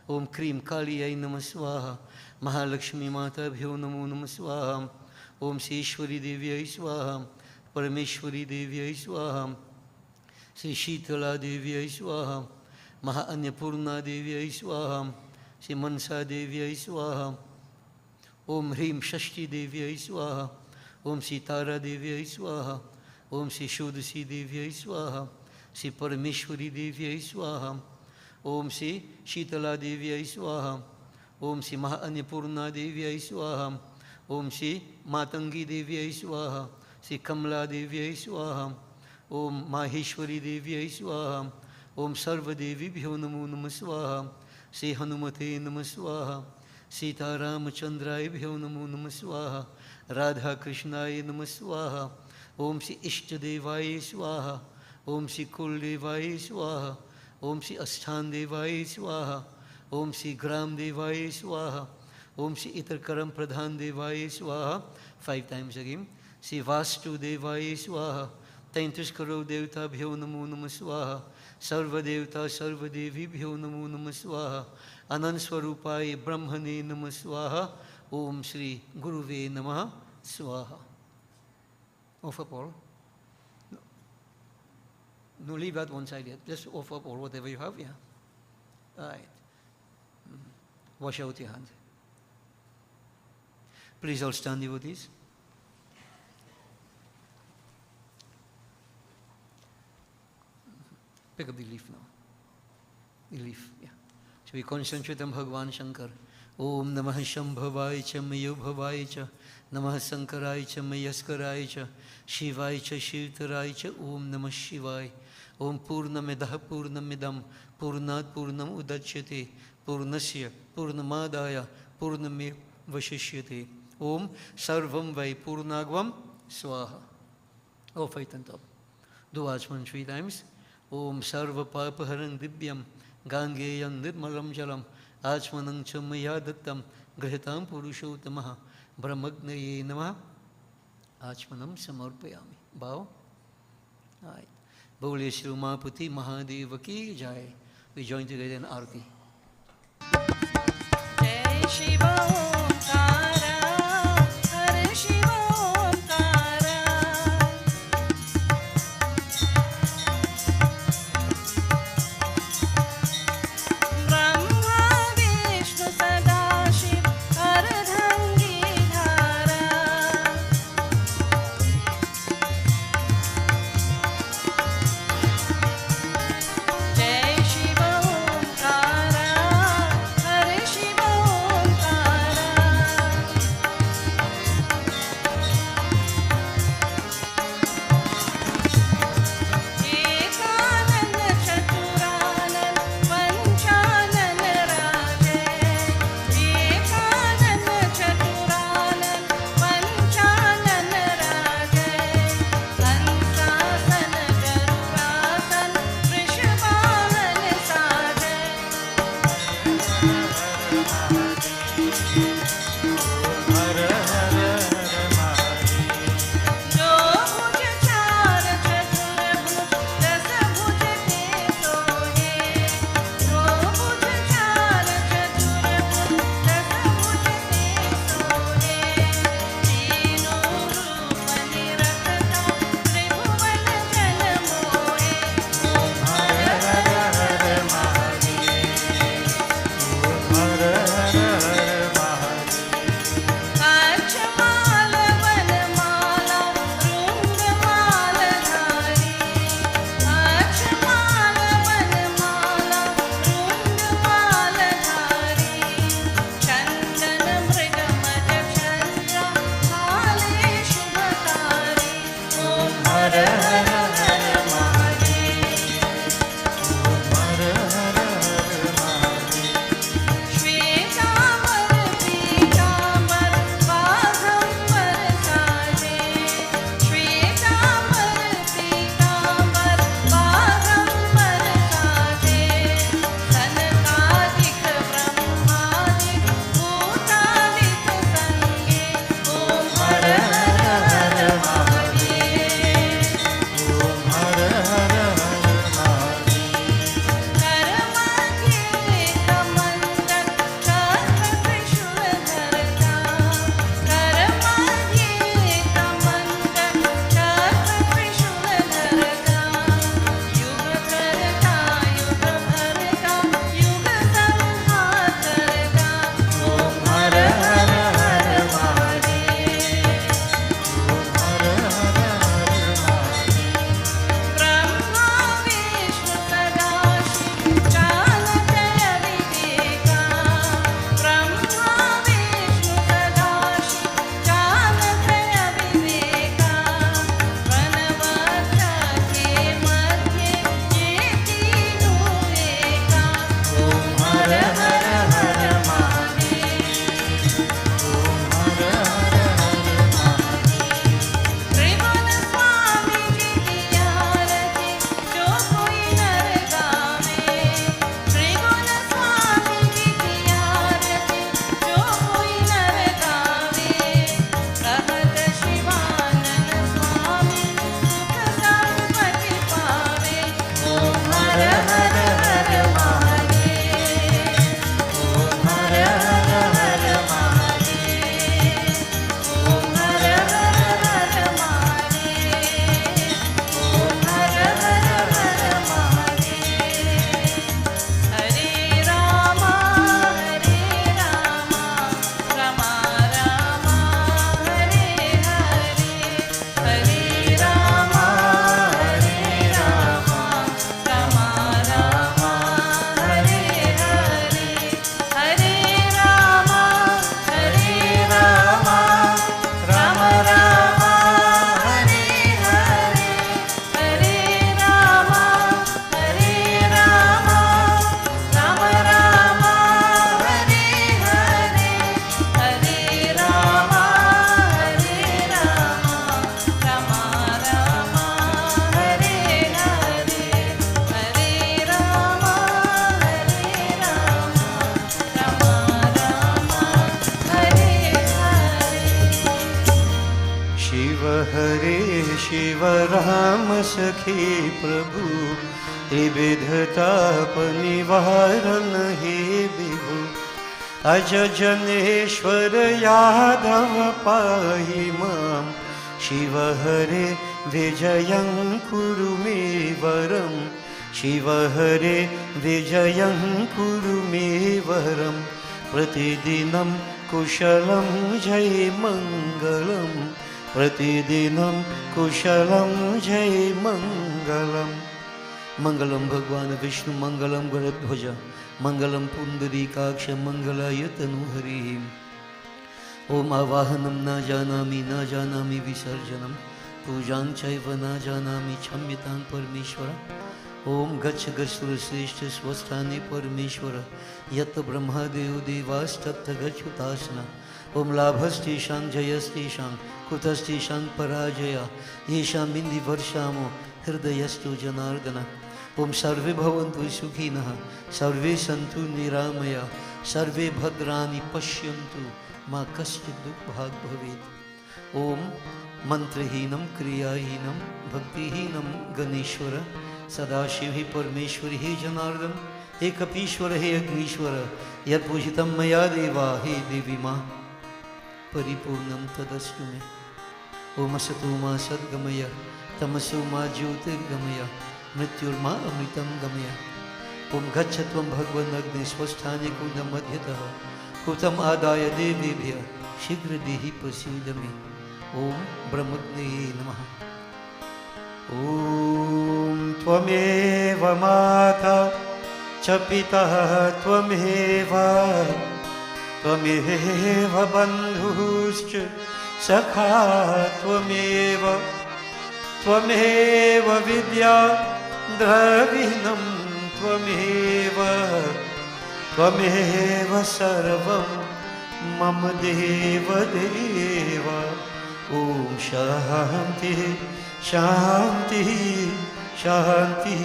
ओम क्रीं कालियै नमः स्वाहा। महालक्ष्मी माताभ्यो नमो नमः स्वाहा। ओम श्री ईश्वरी देव्यै स्वाहा। परमेश्वरी देव्यै स्वाहा। श्री शीतला देव्यै स्वाहा। महाअन्नपूर्णा देव्यै स्वाहा। श्री मनसा देव्यै स्वाहा। ओम ह्रीं षष्ठी देव्यै स्वाहा। ओम श्री तारा देव्यै स्वाहा। ओम श्री षोडशी देव्यै स्वाहा। श्री परमेश्वरी देव्यै स्वाहा। ओम श्री शीतला देव्यै स्वाहा। ओम श्री महाअन्नपूर्णा देव्यै स्वाहा। ओम श्री मातंगी देव्यै स्वाहा। श्री कमला देव्यै स्वाहा। ओम माहेश्वरी देव्यै स्वाहा। ओम सर्वदेवीभ्यो नमो नमः स्वाहा। श्री हनुमते नमः स्वाहा। सीतारामचंद्रायभ्यो नमो नमः स्वाहा। राधा कृष्णाय नमः स्वाहा। ओम श्री इष्टदेवाय स्वाहा। ओम श्री कुलदेवाय स्वाहा। ओम श्री अष्टान देवाय स्वाहा। ओम श्री ग्राम देवाय स्वाहा। ओम श्री इतर कर्म प्रधान देवाय स्वाहा। 5 times again। श्री वास्तुदेवाय स्वाहा। 33 करोड़ देवताभ्यो नमो नमः स्वाहा। सर्वदेवता सर्वदेवीभ्यो नमो नमः स्वाहा। अनंत स्वरूपाय ब्रह्मणे नमः स्वाहा। ओम श्री गुरुवे नमः स्वाहा। Offer Paul. No, leave that one side yet. Just offer Paul whatever you have, yeah. All right. Wash out your hands. Please all stand, devotees. Pick up the leaf now. The leaf, yeah. So we concentrate on Bhagavan Shankar. Om Namah Shambhavaya Cha Mayobhavaya Cha Namah Sankaraya Cha Mayaskaraya Cha Shivaya Cha Shivtaraya Cha Om Namah Shivaya. Om Purnamidah Purnamidam Purnat Purnam Udachyate Purnasya Purnamadaya Purname Vashishyate. Om Sarvam Vai Purnagvam Swaha. Oh, fight on top. Do Achman 3 times. Om Sarva Papaharan Dibyam Gangeyam Nirmalam Jalam Achmanam Chamaya Dattam Grihitam Purushottamaha Brahmagnaye Namah Achmanam Samarpayami. Bow. Right. Bole Shri Umapati Mahadeva Ki Jai. We join together in Arti. जय शिव ओंकारा हरे शिव ओंकारा ब्रह्मा विष्णु सदाशिव अर्धंगीधारा जय शिव ओंकारा हरे शिव ओंकारा सखे प्रभु, त्रिविधताप निवारण हे विभु। अज जनेश्वर यादव पाहि मां, शिव हरे विजयं कुरु मे वरं, शिव हरे विजयं कुरु मे वरं। प्रतिदिनं कुशलं जय मङ्गलं, प्रतिदिनं कुशलं जय मङ्गलम्। मंगलम भगवान विष्णु मंगलम गरुड़ध्वज मंगलम पुंडरीकाक्ष मंगलाय तनुहरि। ओम आवाहनम न जानामि विसर्जनम, पूजां चैव न जानामि क्षम्यतां परमेश्वर। ओम गच्छ गच्छुरश्रेष्ठ स्वस्थाने परमेश्वर, यत् ब्रह्मादेव देवास्तत्र गच्छुतासना। ओम लाभस्तेषां जयस्तेषां कुतस्तेषां पराजया, येषां बिन्दि वर्षामो हृदयस्तु जनार्दन। ओम सर्वे भवन्तु सुखिनः, सर्वे सन्तु निरामया, सर्वे भद्राणि पश्यन्तु, मा कश्चित् दुःखभाग् भवेत्। ओम मंत्रहीनं क्रियाहीनं भक्तिहीनं गणेश्वर, सदाशिव हे परमेश्वर हे जनार्दन, हे कपीश्वर हे अग्नीश्वर, यत्पूजितं मया देवा हे देवी माँ परिपूर्णं तदस्तु मे। ओम असतो मा सद्गमय, तमसो मा ज्योतिर्गमय, मृत्युर्मा अमृतं गमय। ओम गच्छ त्वं भगवन् अग्ने स्वस्थाने कूटं मध्यतः, कूटम् आदाय देवेभ्यः शीघ्र देहि प्रसीद मे। ओम ब्रह्मज्ञे नमः। ओम त्वमेव माता च पिता त्वमेव, त्वमेव बन्धुश्च सखा त्वमेव, त्वमेव विद्या द्रविणं त्वमेव, त्वमेव सर्वं मम देव देव। ओम शांति शांति शांति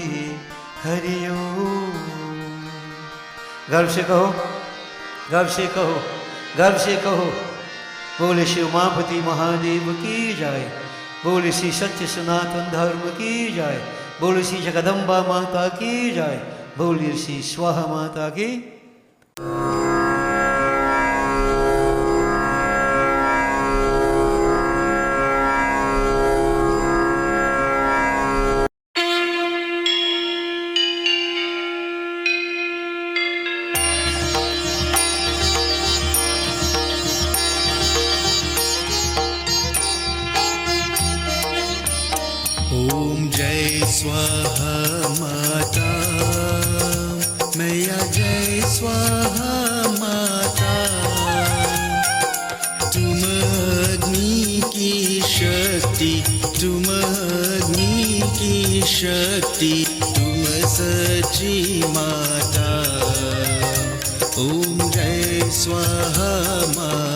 हरि ओम। गर्व से कहो, गर्व से कहो, गर्व से कहो। बोले शिव उमापति महादेव की जाय, बोले श्री सत्य सनातन धर्म की जाय, बोले श्री जगदम्बा माता की जाय, बोले श्री स्वाहा माता की। ओम जय स्वाहा माता मैया, जय स्वाहा माता। तुम अग्नि की शक्ति, तुम अग्नि की शक्ति, तुम सच्ची माता। ओम जय स्वाहा माता।